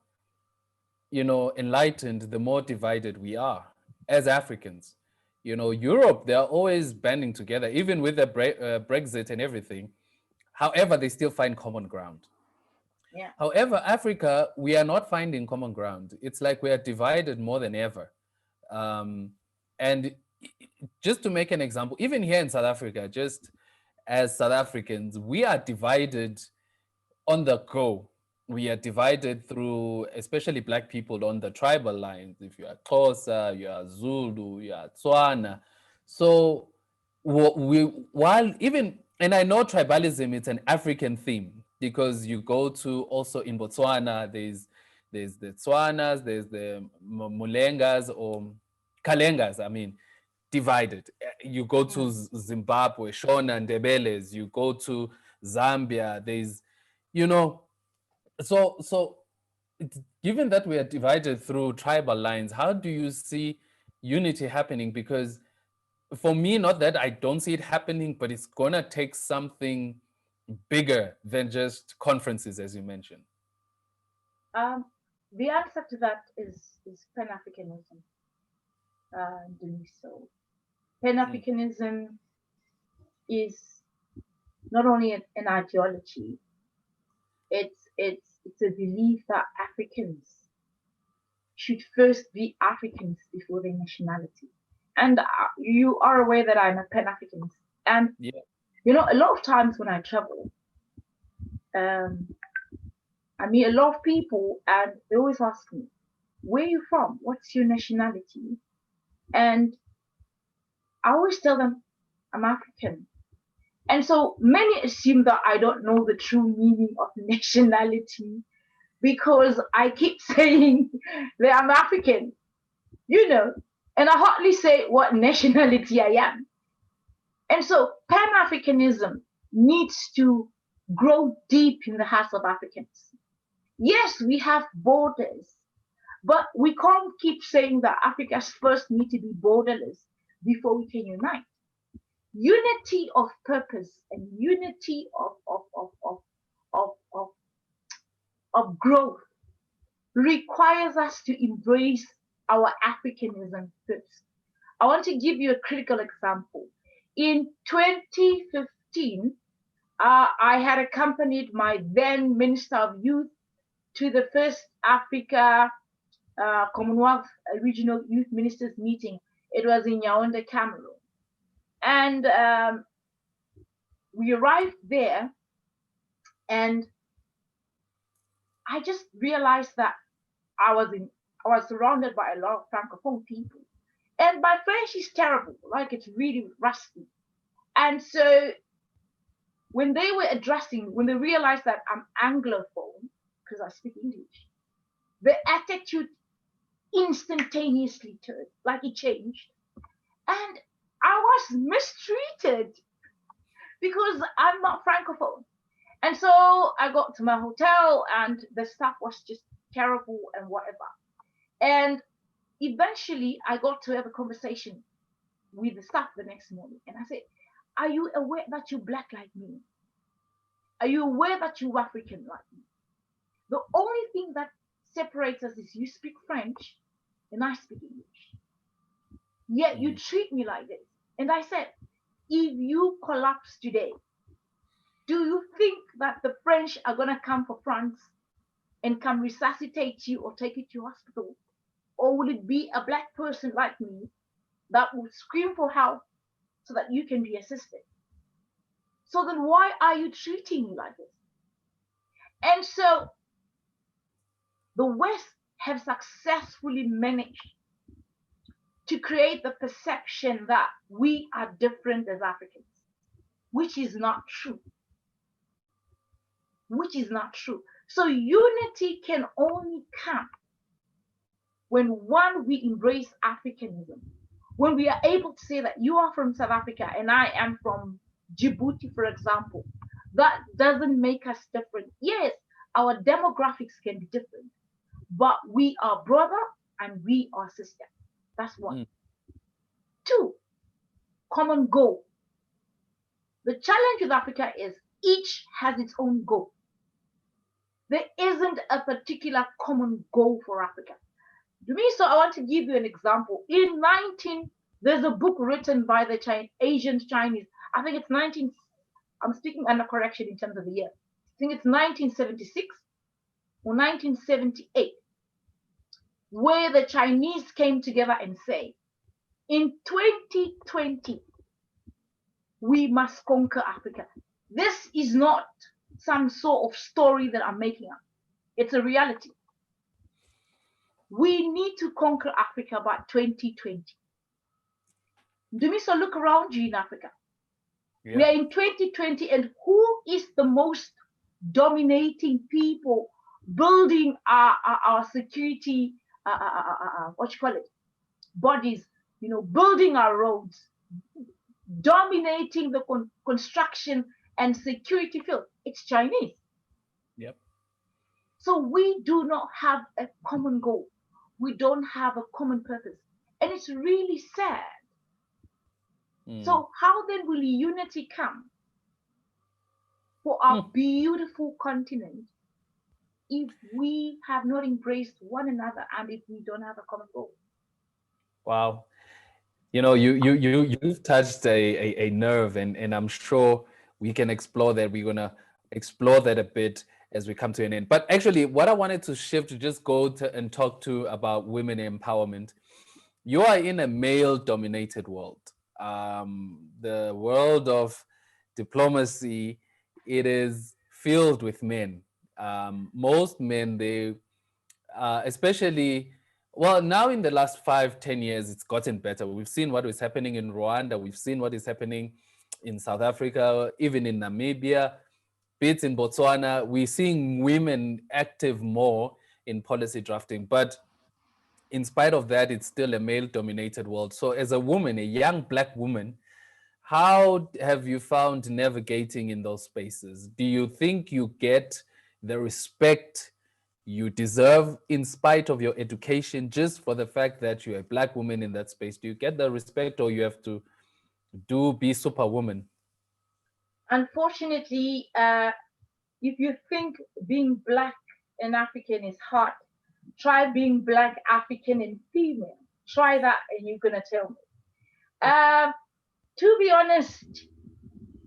you know, enlightened, the more divided we are as Africans. You know, Europe, they're always banding together, even with the Brexit and everything. However, they still find common ground. Yeah. However, Africa, we are not finding common ground. It's like we are divided more than ever. Um, and just to make an example, even here in South Africa, just as South Africans, we are divided on the go. We are divided through, especially Black people, on the tribal lines. If you are Xhosa, you are Zulu, you are Tswana. So we, while even, and I know tribalism, it's an African theme because you go to also in Botswana, there's the Tswanas, there's the Mulengas or Kalengas, I mean, divided. You go to Mm. Zimbabwe, Shona and Ndebeles, you go to Zambia, there's, you know, so given that we are divided through tribal lines, how do you see unity happening? Because for me, not that I don't see it happening, but it's gonna take something bigger than just conferences, as you mentioned. Um, the answer to that is Pan Africanism. Denise. So Pan Mm. Africanism is not only an ideology; it's a belief that Africans should first be Africans before their nationality. And you are aware that I'm a Pan Africanist, and Yeah. you know a lot of times when I travel, um, I meet a lot of people, and they always ask me, "Where are you from? What's your nationality?" And I always tell them I'm African. And so many assume that I don't know the true meaning of nationality because I keep saying that I'm African, you know, and I hardly say what nationality I am. And so Pan Africanism needs to grow deep in the hearts of Africans. Yes, we have borders, but we can't keep saying that Africa's first need to be borderless before we can unite. Unity of purpose and unity of, of growth requires us to embrace our Africanism first. I want to give you a critical example. In 2015, I had accompanied my then Minister of Youth to the first Africa Commonwealth Regional Youth Ministers meeting. It was in Yaoundé, Cameroon. And we arrived there, and I just realized that I was surrounded by a lot of francophone people, and my French is terrible, like it's really rusty. And so when they realized that I'm anglophone because I speak English, the attitude instantaneously turned, like it changed, and I was mistreated because I'm not francophone. And so I got to my hotel, and the staff was just terrible and whatever. And eventually, I got to have a conversation with the staff the next morning. And I said, "Are you aware that you're black like me? Are you aware that you're African like me? The only thing that separates us is you speak French and I speak English. Yet you Mm. treat me like this." And I said, "If you collapse today, do you think that the French are going to come for France and come resuscitate you or take you to hospital? Or will it be a black person like me that will scream for help so that you can be assisted? So then why are you treating me like this?" And so the West have successfully managed to create the perception that we are different as Africans, which is not true. Which is not true. So unity can only come when one, we embrace Africanism, when we are able to say that you are from South Africa and I am from Djibouti, for example, that doesn't make us different. Yes, our demographics can be different, but we are brother and we are sister. That's one. Mm. Two, common goal. The challenge with Africa is each has its own goal. There isn't a particular common goal for Africa. To me, so I want to give you an example. There's a book written by the Asian Chinese. I think it's 19. I'm speaking under correction in terms of the year. I think it's 1976 or 1978, where the Chinese came together and say, in 2020, we must conquer Africa. This is not some sort of story that I'm making up. It's a reality. We need to conquer Africa by 2020. Do me so look around you in Africa. We Yeah. are in 2020, and who is the most dominating people building our security, what you call it, bodies, building our roads, dominating the construction and security field? It's Chinese. Yep. So we do not have a common goal. We don't have a common purpose. And it's really sad. Mm. So how then will unity come for our beautiful continent if we have not embraced one another and if we don't have a common goal? Wow. You've touched a nerve, and I'm sure we can explore that. We're gonna explore that a bit as we come to an end. But actually, what I wanted to shift to just go to and talk to about women empowerment. You are in a male-dominated world. The world of diplomacy, it is filled with men. Most men, they especially, well, now in the last 5-10 years it's gotten better. We've seen what is happening in Rwanda, we've seen what is happening in South Africa, even in Namibia, bits in Botswana. We're seeing women active more in policy drafting, but in spite of that, it's still a male dominated world. So as a woman, a young Black woman, how have you found navigating in those spaces? Do you think you get the respect you deserve in spite of your education, just for the fact that you're a Black woman in that space? Do you get the respect, or you have to be superwoman? Unfortunately, if you think being Black and African is hard, try being Black, African, and female. Try that, and you're gonna tell me. To be honest,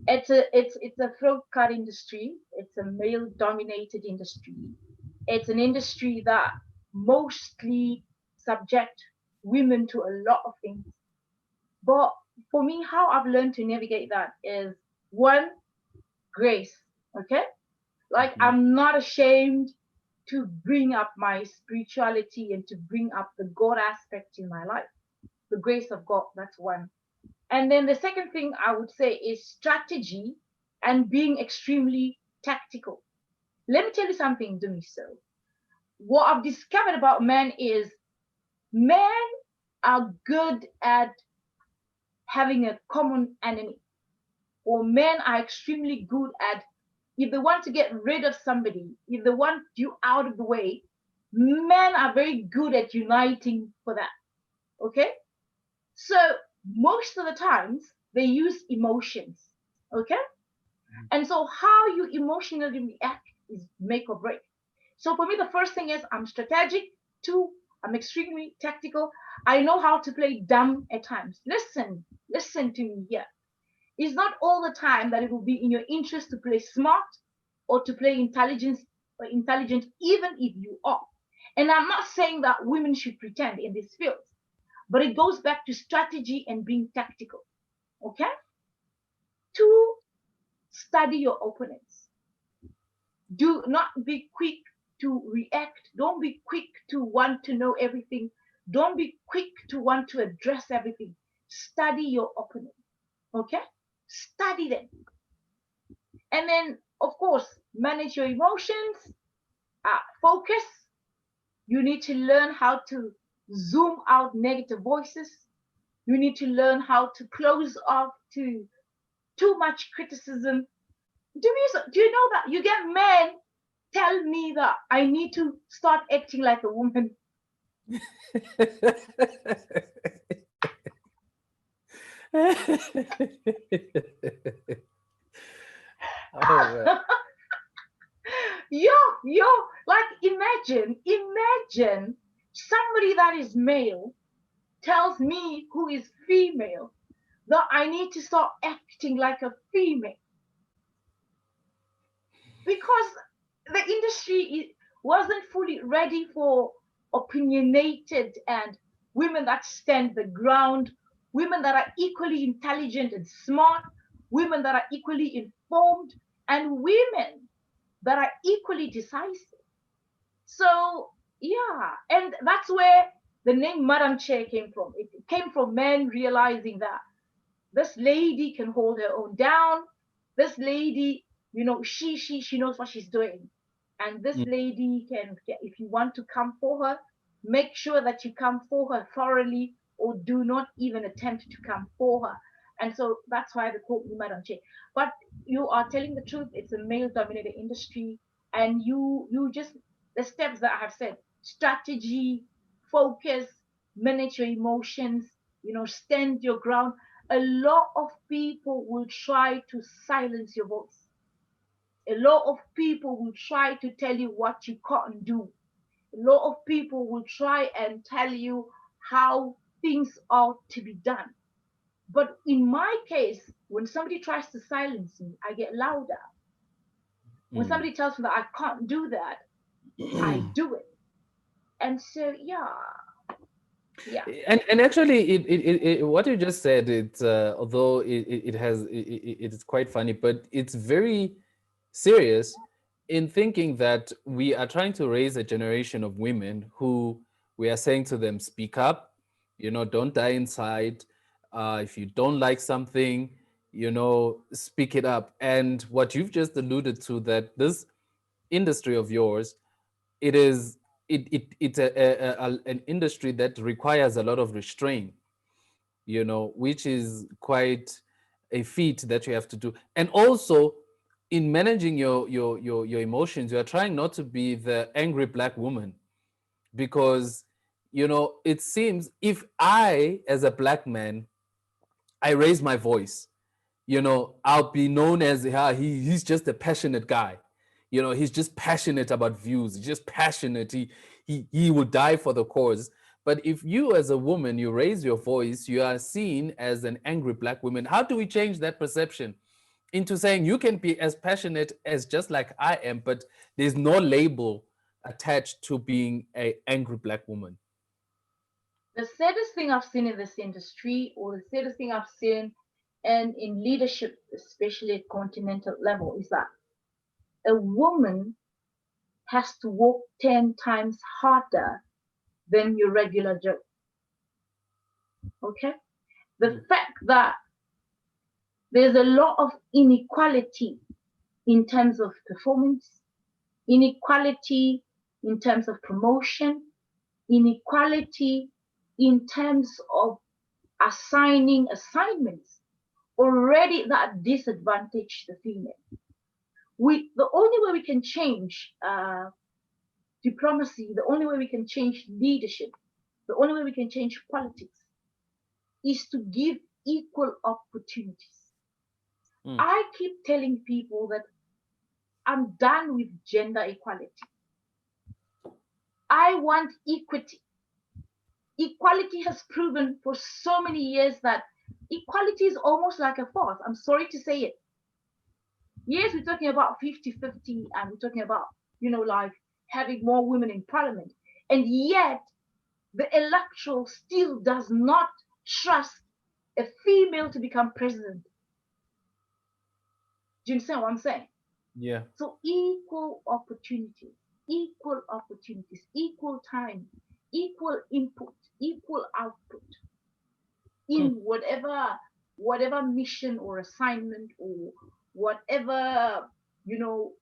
it's a throat cut industry. It's a male dominated industry. It's an industry that mostly subject women to a lot of things. But for me, how I've learned to navigate that is one, grace. Okay? Like Mhm. I'm not ashamed to bring up my spirituality and to bring up the God aspect in my life. The grace of God, that's one. And then the second thing I would say is strategy and being extremely tactical. Let me tell you something, Dumiso. What I've discovered about men is men are good at having a common enemy, or men are extremely good at, if they want to get rid of somebody, if they want you out of the way, men are very good at uniting for that. Okay? So most of the times they use emotions. Okay? And so how you emotionally react is make or break. So for me, the first thing is I'm strategic. Two, I'm extremely tactical. I know how to play dumb at times. Listen to me here. It's not all the time that it will be in your interest to play smart or to play intelligent, even if you are. And I'm not saying that women should pretend in these fields, but it goes back to strategy and being tactical. Okay? Two, study your opponents. Do not be quick to react. Don't be quick to want to know everything. Don't be quick to want to address everything. Study your opponent. Okay? Study them. And then, of course, manage your emotions, focus. You need to learn how to zoom out negative voices. You need to learn how to close off to too much criticism. Do you know that you get men tell me that I need to start acting like a woman? Oh man. yo, yo, like imagine somebody that is male tells me who is female that I need to start acting like a female because the industry wasn't fully ready for opinionated and women that stand the ground, women that are equally intelligent and smart, women that are equally informed, and women. that are equally decisive. So yeah, and that's where the name Madam Chair came from. It came from men realizing that this lady can hold her own down. This lady, she knows what she's doing. And this Mm, lady can, if you want to come for her, make sure that you come for her thoroughly, or do not even attempt to come for her. And so that's why they call me Madam Che. But you are telling the truth. It's a male-dominated industry, and you just, the steps that I have said: strategy, focus, manage your emotions, stand your ground. A lot of people will try to silence your voice. A lot of people will try to tell you what you can't do. A lot of people will try and tell you how things ought to be done. But in my case, when somebody tries to silence me, I get louder. When mm. somebody tells me that I can't do that, I do it. And so, yeah, yeah. And actually, what you just said, although it is quite funny, but it's very serious in thinking that we are trying to raise a generation of women who we are saying to them, speak up, don't die inside. If you don't like something, speak it up. And what you've just alluded to, that this industry of yours, it is it's an industry that requires a lot of restraint, which is quite a feat that you have to do. And also, in managing your emotions, you are trying not to be the angry black woman, because it seems, if I, as a black man, I raise my voice, I'll be known as, he's just a passionate guy. He's just passionate about views. He's just passionate. He will die for the cause. But if you, as a woman, you raise your voice, you are seen as an angry black woman. How do we change that perception into saying you can be as passionate as just like I am, but there's no label attached to being a angry black woman? The saddest thing I've seen in this industry, or the saddest thing I've seen and in leadership, especially at continental level, is that a woman has to work 10 times harder than your regular Joe. Okay? The Mm, fact that there's a lot of inequality in terms of performance, inequality in terms of promotion, inequality in terms of assigning assignments, already that disadvantage the female. The only way we can change diplomacy, the only way we can change leadership, the only way we can change politics is to give equal opportunities. mm, I keep telling people that I'm done with gender equality. I want equity. Equality has proven for so many years that equality is almost like a farce. I'm sorry to say it. Yes, we're talking about 50-50, and we're talking about, like having more women in parliament. And yet, the electoral still does not trust a female to become president. Do you understand what I'm saying? yeah. So equal opportunities, equal time, equal input, equal output in Mm, whatever mission or assignment, or whatever you know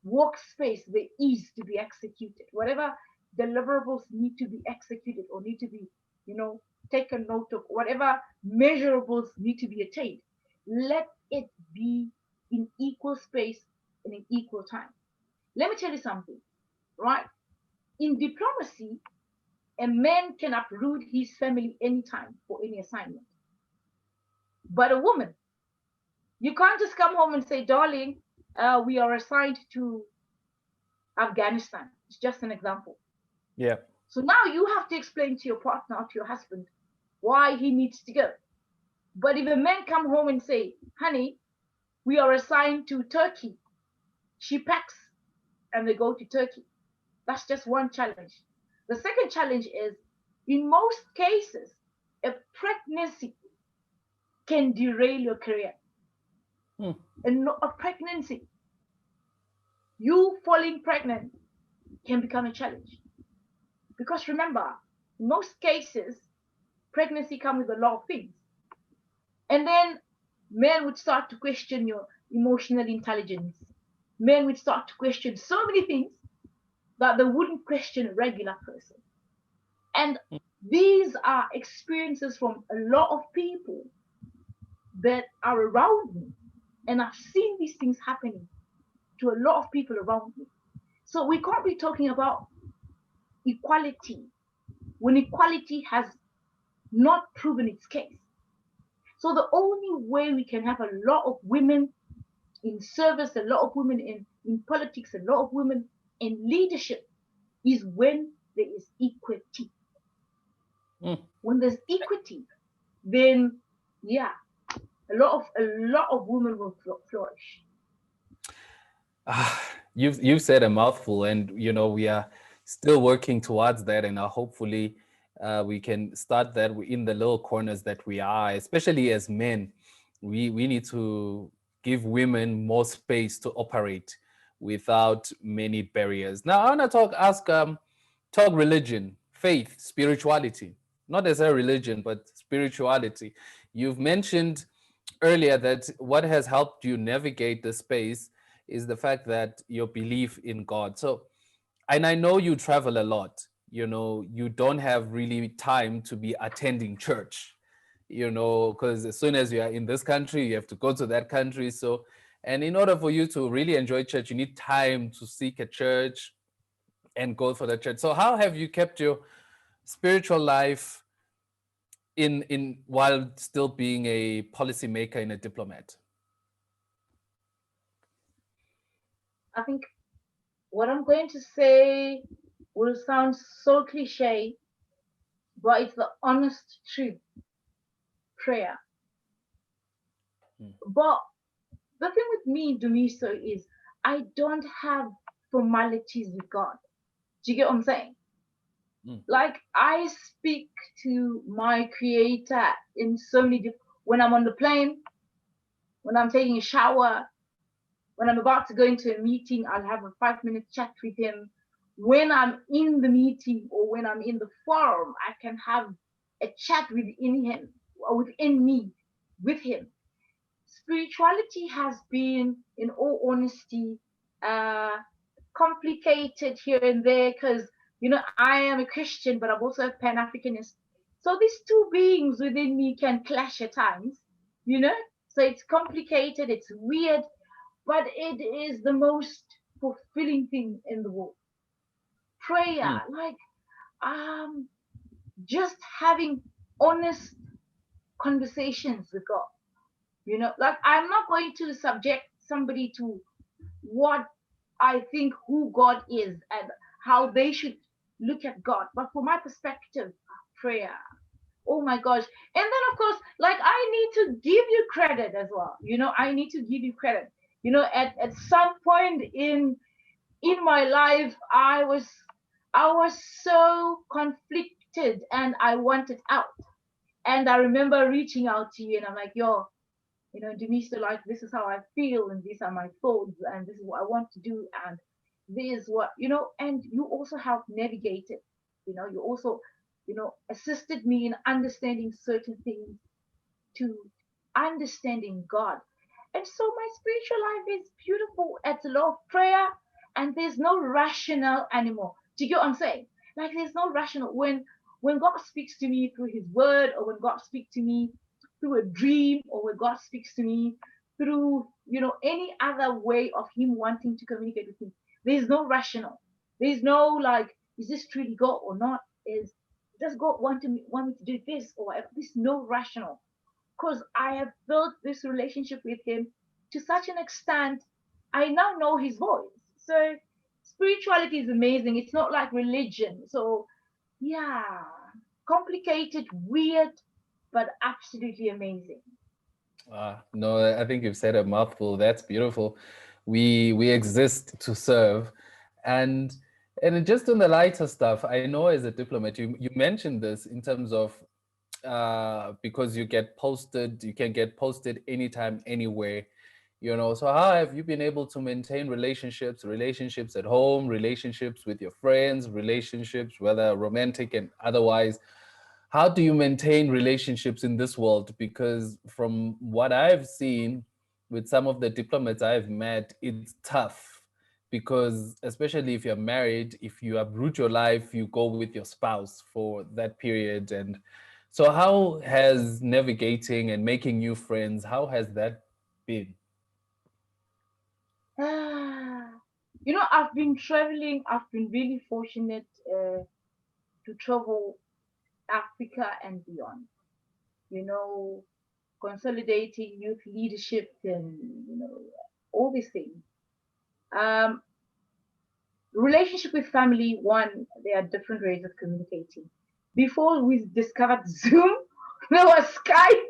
workspace there is to be executed, whatever deliverables need to be executed or need to be taken note of, whatever measurables need to be attained. Let it be in equal space and in equal time. Let me tell you something, right? In diplomacy, a man can uproot his family anytime for any assignment. But a woman, you can't just come home and say, darling, we are assigned to Afghanistan. It's just an example. yeah. So now you have to explain to your partner or to your husband why he needs to go. But if a man come home and say, honey, we are assigned to Turkey, she packs and they go to Turkey. That's just one challenge. The second challenge is, in most cases, a pregnancy can derail your career. Mm, And a pregnancy, you falling pregnant can become a challenge. Because remember, in most cases, pregnancy comes with a lot of things. And then men would start to question your emotional intelligence. Men would start to question so many things that they wouldn't question a regular person. And these are experiences from a lot of people that are around me. And I've seen these things happening to a lot of people around me. So we can't be talking about equality when equality has not proven its case. So the only way we can have a lot of women in service, a lot of women in politics, a lot of women in leadership is when there is equity. Mm. When there's equity, then yeah, a lot of women will flourish. Ah, you've said a mouthful, and we are still working towards that, and hopefully we can start that in the little corners that we are, especially as men. We need to give women more space to operate without many barriers. Now, I want to talk religion, faith, spirituality, not necessarily religion, but spirituality. You've mentioned earlier that what has helped you navigate the space is the fact that your belief in God. So, and I know you travel a lot. You don't have really time to be attending church, because as soon as you are in this country, you have to go to that country. So, and in order for you to really enjoy church, you need time to seek a church and go for the church. So, how have you kept your spiritual life in while still being a policymaker and a diplomat? I think what I'm going to say will sound so cliche, but it's the honest truth. Prayer. Mm, But the thing with me, Dumiso, is I don't have formalities with God. Do you get what I'm saying? mm, Like I speak to my creator in so many different when I'm on the plane, when I'm taking a shower, when I'm about to go into a meeting, I'll have a 5 minute chat with him. When I'm in the meeting or when I'm in the forum, I can have a chat within him or within me with him. Spirituality has been, in all honesty, uh, complicated here and there because, I am a Christian, but I'm also a Pan Africanist. So these two beings within me can clash at times, you know? So it's complicated, it's weird, but it is the most fulfilling thing in the world. Prayer, mm, like um, just having honest conversations with God. Like I'm not going to subject somebody to what I think who God is and how they should look at God. But from my perspective, prayer. Oh my gosh. And then of course, like I need to give you credit as well. I need to give you credit. At some point in my life, I was so conflicted and I wanted out. And I remember reaching out to you and I'm like, yo, Denise, like this is how I feel, and these are my thoughts, and this is what I want to do, and this is what and you also helped navigate it. You also, assisted me in understanding certain things to understanding God. And so my spiritual life is beautiful. It's a lot of prayer, and there's no rationale anymore. Do you get what I'm saying? Like there's no rational when God speaks to me through His Word, or when God speaks to me through a dream, or when God speaks to me through any other way of Him wanting to communicate with me. There's no rational. There's no like, is this truly God or not? Does God want me to do this or whatever? There's no rational because I have built this relationship with him to such an extent. I now know his voice. So spirituality is amazing. It's not like religion. So yeah, complicated, weird, but absolutely amazing. no, I think you've said a mouthful. That's beautiful. We exist to serve, and just on the lighter stuff, I know as a diplomat, you mentioned this in terms of because you can get posted anytime, anywhere. So how have you been able to maintain relationships at home, relationships with your friends, relationships, whether romantic and otherwise? How do you maintain relationships in this world? Because from what I've seen with some of the diplomats I've met, it's tough. Because especially if you're married, if you uproot your life, you go with your spouse for that period. And so how has navigating and making new friends, how has that been? Ah, I've been traveling. I've been really fortunate to travel Africa and beyond. You know, consolidating youth leadership and all these things. Um, Relationship with family. One, there are different ways of communicating. Before we discovered Zoom, there was Skype.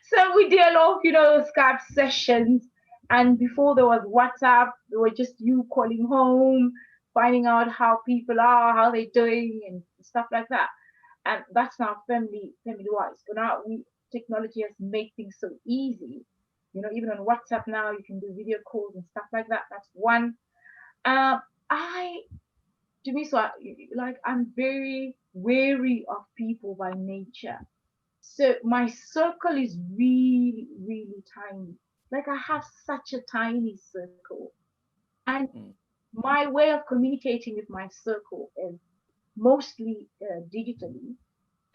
So we did a lot of Skype sessions, and before there was WhatsApp, there were just you calling home, finding out how people are, how they're doing, and stuff like that. And that's now family wise. So now technology has made things so easy. Even on WhatsApp now you can do video calls and stuff like that. That's one. Um, I to me, so like I'm very wary of people by nature. So my circle is really, really tiny. Like I have such a tiny circle. And Mm, my way of communicating with my circle is mostly digitally.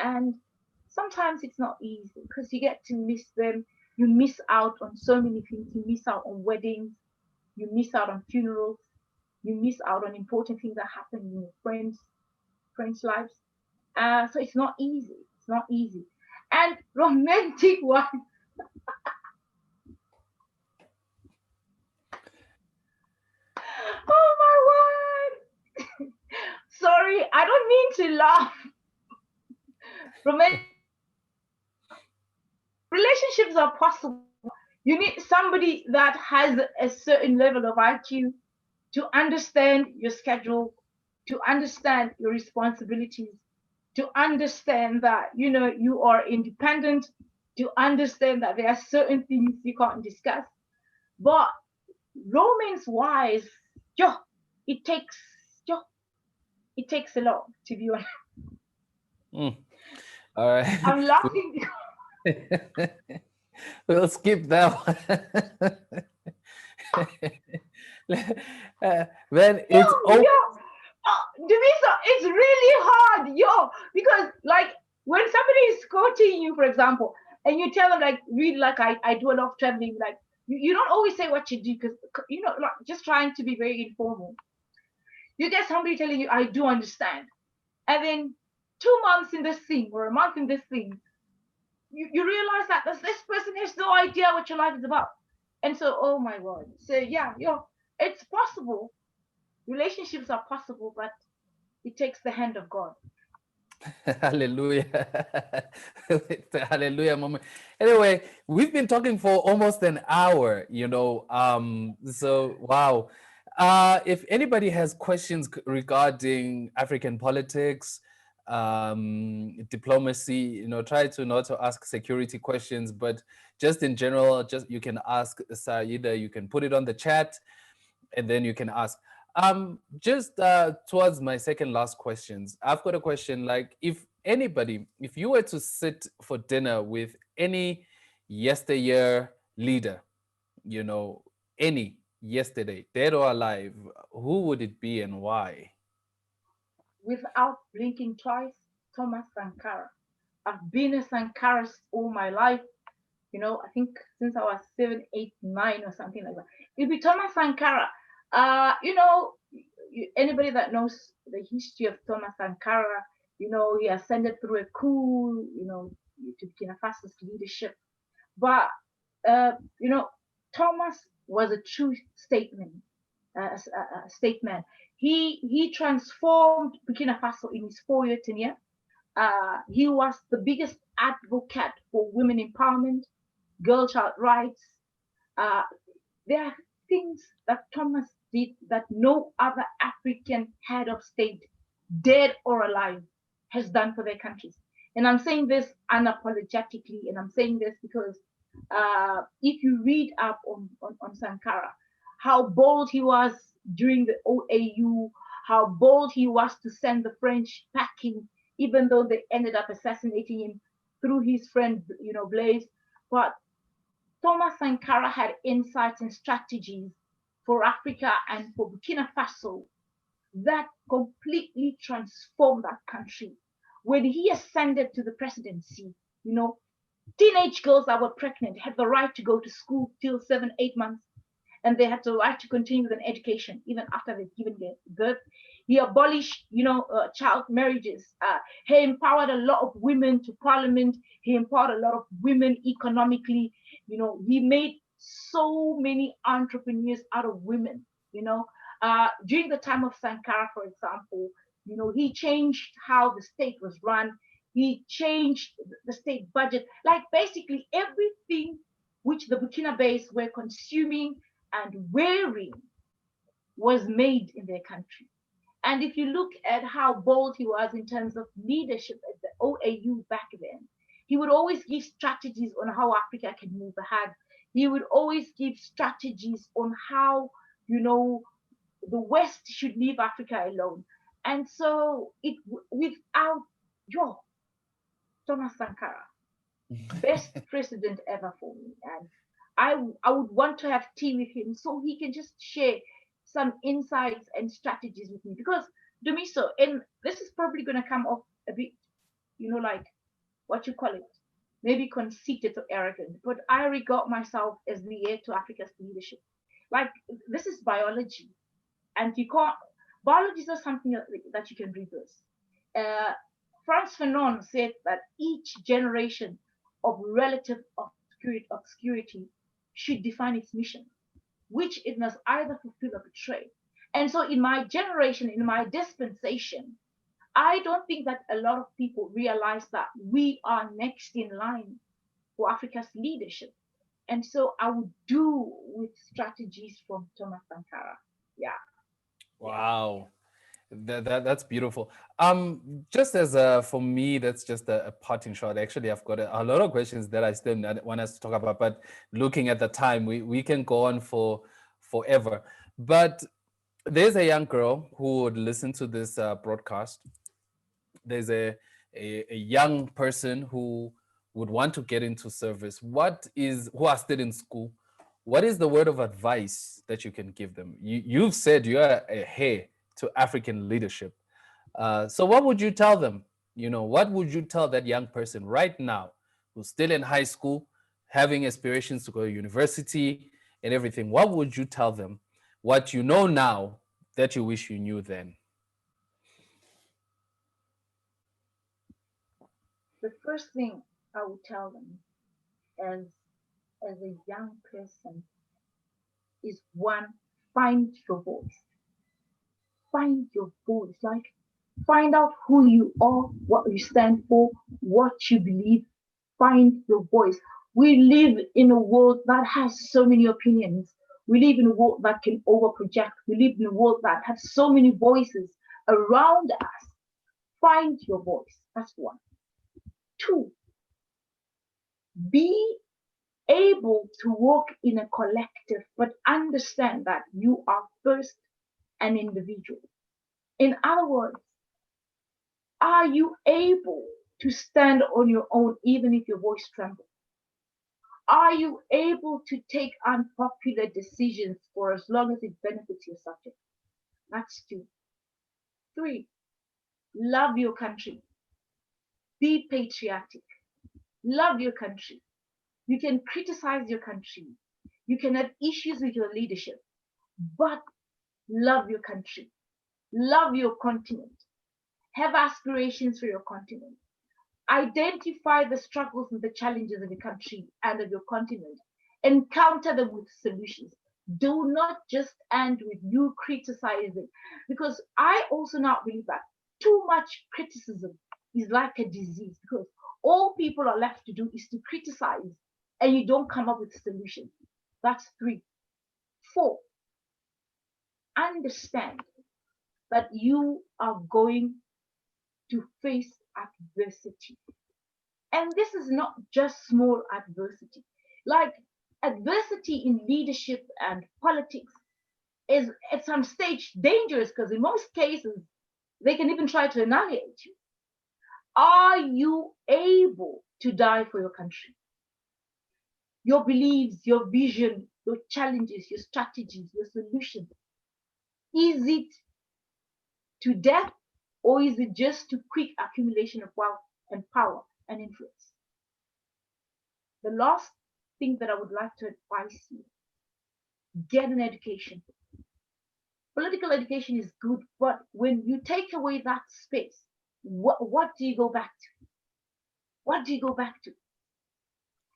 And sometimes it's not easy because you get to miss them. You miss out on so many things. You miss out on weddings. You miss out on funerals. You miss out on important things that happen in your friends' lives. So it's not easy. It's not easy. And romantic one. Oh my word! Sorry, I don't mean to laugh. Romantic relationships are possible. You need somebody that has a certain level of IQ to understand your schedule, to understand your responsibilities, to understand that you are independent, to understand that there are certain things you can't discuss. But romance wise, yo, it takes yo, it takes a lot to be honest. mm. All right. I'm laughing. We'll skip that one. When Yo, it's oh, yo, Divisa, it's really hard, yo, because like when somebody is coaching you, for example, and you tell them like, really, like I do a lot of traveling, like you don't always say what you do because like just trying to be very informal. You get somebody telling you, I do understand, and then 2 months in this thing or a month in this thing, you realize that this person has no idea what your life is about, and so oh my god, so yeah, yo, it's possible. Relationships are possible, but it takes the hand of God. hallelujah. It's a hallelujah moment. Anyway, we've been talking for almost an hour. So wow. If anybody has questions regarding African politics, diplomacy, try to not to ask security questions, but just in general, just you can ask Saida, you can put it on the chat and then you can ask. Just towards my second last questions, I've got a question. Like, if you were to sit for dinner with any yesteryear leader, you know, any yesterday, dead or alive, who would it be and why? Without blinking twice, Thomas Sankara. I've been a Sankarist all my life. I think since I was 7, 8, 9 or something like that. It'd be Thomas Sankara. Anybody that knows the history of Thomas Sankara, he ascended through a coup, to Burkina Faso's leadership. But uh, you know, Thomas was a true statesman. He transformed Burkina Faso in his 4 year tenure. He was the biggest advocate for women empowerment, girl child rights. Uh, there are things that Thomas did that no other African head of state, dead or alive, has done for their countries. And I'm saying this unapologetically, and I'm saying this because if you read up on Sankara, how bold he was during the OAU, how bold he was to send the French packing, even though they ended up assassinating him through his friend, Blaise. But Thomas Sankara had insights and strategies for Africa and for Burkina Faso that completely transformed that country. When he ascended to the presidency, you know, teenage girls that were pregnant had the right to go to school till 7, 8 months, and they had the right to continue with an education even after they've given birth. He abolished, child marriages. He empowered a lot of women to parliament. He empowered a lot of women economically. He made so many entrepreneurs out of women. During the time of Sankara, for example, he changed how the state was run. He changed the state budget, like basically everything which the Burkinabés were consuming and wearing was made in their country. And if you look at how bold he was in terms of leadership at the OAU back then, he would always give strategies on how Africa can move ahead. He would always give strategies on how, the West should leave Africa alone. And so without your Thomas Sankara, best president ever for me. And I would want to have tea with him so he can just share some insights and strategies with me. Because Dumiso, and this is probably going to come off a bit, like what you call it, maybe conceited or arrogant, but I regard myself as the heir to Africa's leadership. Like, this is biology, and you can't, biology is not something that you can reverse. Uh, Frantz Fanon said that each generation of relative obscurity should define its mission, which it must either fulfill or betray. And so, in my generation, in my dispensation, I don't think that a lot of people realize that we are next in line for Africa's leadership. And so, I would do with strategies from Thomas Sankara. Yeah, yeah. Wow. That's beautiful. Just as for me, that's just a parting shot. Actually, I've got a lot of questions that I still want us to talk about, but looking at the time, we can go on for forever. But there's a young girl who would listen to this broadcast. There's a young person who would want to get into service. Who are still in school? What is the word of advice that you can give them? You've said you are a heir to African leadership. So what would you tell them? What would you tell that young person right now who's still in high school, having aspirations to go to university and everything? What would you tell them? What you know now that you wish you knew then? The first thing I would tell them as as a young person is one, find your voice. Find your voice. Like, find out who you are, what you stand for, what you believe. Find your voice. We live in a world that has so many opinions. We live in a world that can overproject. We live in a world that has so many voices around us. Find your voice. That's one. Two, be able to work in a collective, but understand that you are first an individual. In other words, are you able to stand on your own even if your voice trembles? Are you able to take unpopular decisions for as long as it benefits your subject? That's two. Three, love your country. Be patriotic. Love your country. You can criticize your country. You can have issues with your leadership, but love your country. Love your continent. Have aspirations for your continent. Identify the struggles and the challenges of your country and of your continent. Encounter them with solutions. Do not just end with you criticizing, because I also now believe that too much criticism is like a disease, because all people are left to do is to criticize and you don't come up with solutions. That's three. Four, understand that you are going to face adversity. And this is not just small adversity. Like adversity in leadership and politics is at some stage dangerous because in most cases they can even try to annihilate you. Are you able to die for your country? Your beliefs, your vision, your challenges, your strategies, your solutions. Is it to death or is it just to quick accumulation of wealth and power and influence? The last thing that I would like to advise you, get an education. Political education is good, but when you take away that space, what do you go back to? What do you go back to?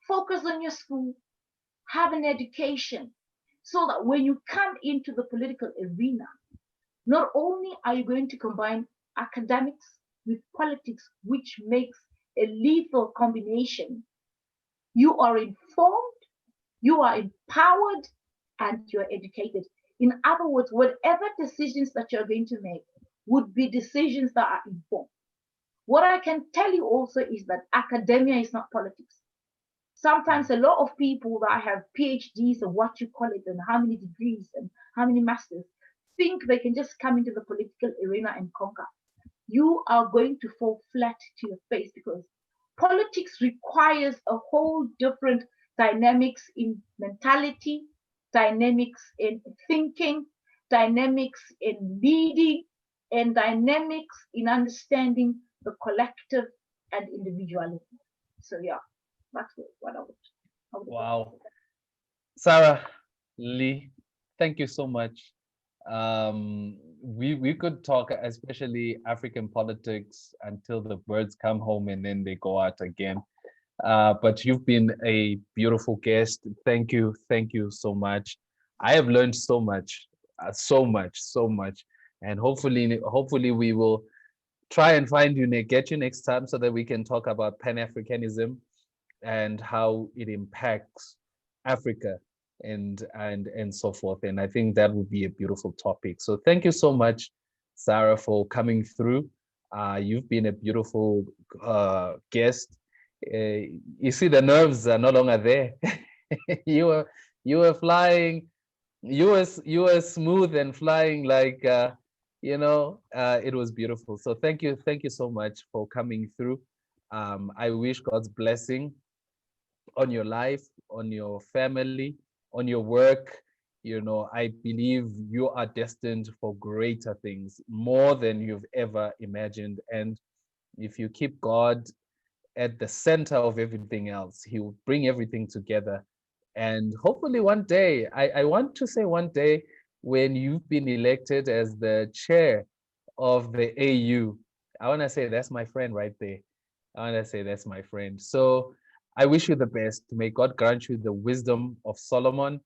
Focus on your school, have an education, so that when you come into the political arena, not only are you going to combine academics with politics, which makes a lethal combination, you are informed, you are empowered, and you're educated. In other words, whatever decisions that you're going to make would be decisions that are informed. What I can tell you also is that academia is not politics. Sometimes a lot of people that have PhDs or what you call it, and how many degrees and how many masters, think they can just come into the political arena and conquer. You are going to fall flat to your face because politics requires a whole different dynamics in mentality, dynamics in thinking, dynamics in leading, and dynamics in understanding the collective and individuality. So yeah, that's what I would Wow. Sarah-Leigh, thank you so much. We could talk, especially African politics, until the birds come home and then they go out again. But you've been a beautiful guest. Thank you so much. I have learned so much, so much, and hopefully we will try and find you, get you next time, so that we can talk about Pan-Africanism and how it impacts Africa and so forth. And I think that would be a beautiful topic. So thank you so much, Sarah, for coming through. You've been a beautiful guest. You see, the nerves are no longer there. you were you were flying. You were smooth and flying like it was beautiful. So thank you so much for coming through. I wish God's blessing on your life, on your family, on your work. I believe you are destined for greater things, more than you've ever imagined. And if you keep God at the center of everything else, He will bring everything together. And hopefully one day, I want to say one day, when you've been elected as the chair of the AU, I want to say that's my friend right there. I want to say that's my friend. So I wish you the best. May God grant you the wisdom of Solomon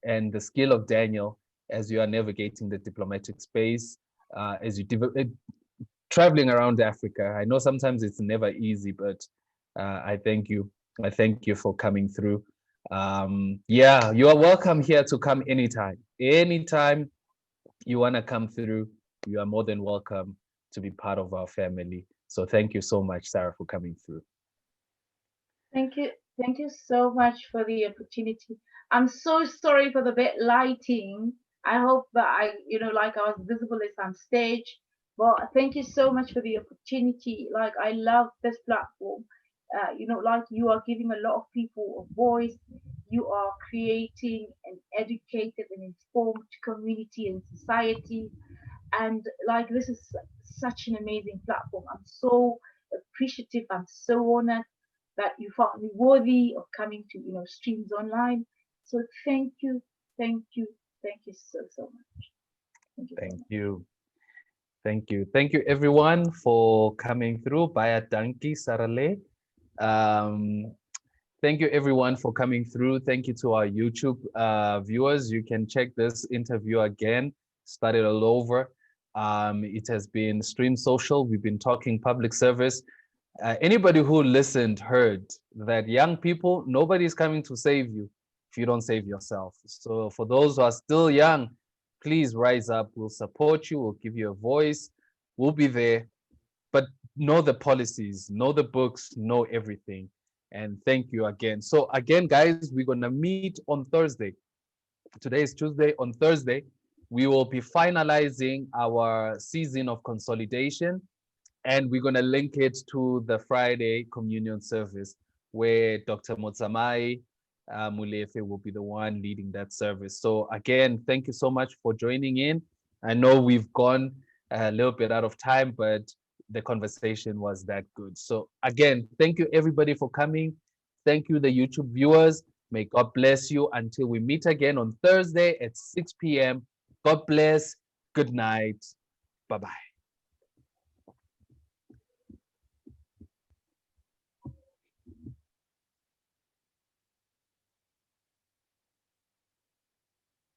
and the skill of Daniel as you are navigating the diplomatic space, as you traveling around Africa. I know sometimes it's never easy, but I thank you. I thank you for coming through. Yeah, you are welcome here to come anytime. Anytime you want to come through, you are more than welcome to be part of our family. So thank you so much, Sarah, for coming through. Thank you. Thank you so much for the opportunity. I'm so sorry for the bad lighting. I hope that like I was visible as on stage. But thank you so much for the opportunity. Like I love this platform. Like you are giving a lot of people a voice. You are creating an educated and informed community and society. And like this is such an amazing platform. I'm so appreciative. I'm so honored that you found me worthy of coming to streams online. So thank you, thank you so much. Thank you so Thank much. you. Thank you. Thank you, everyone, for coming through. Baya Danki Sarale. Um, Thank you, everyone, for coming through. Thank you to our YouTube viewers. You can check this interview again, start it all over. It has been Stream Social. We've been talking public service. Anybody who listened heard that young people, nobody's coming to save you if you don't save yourself. So for those who are still young, please rise up. We'll support you. We'll give you a voice. We'll be there. But know the policies, know the books, know everything. And thank you again. So again, guys, we're gonna meet on Thursday. Today is Tuesday. On Thursday, we will be finalizing our season of consolidation, and we're going to link it to the Friday communion service where Dr. Motsamai Mulefe will be the one leading that service. So again, thank you so much for joining in. I know we've gone a little bit out of time, but the conversation was that good. So again, thank you everybody for coming. Thank you, the YouTube viewers. May God bless you until we meet again on Thursday at 6 p.m. God bless. Good night. Bye bye.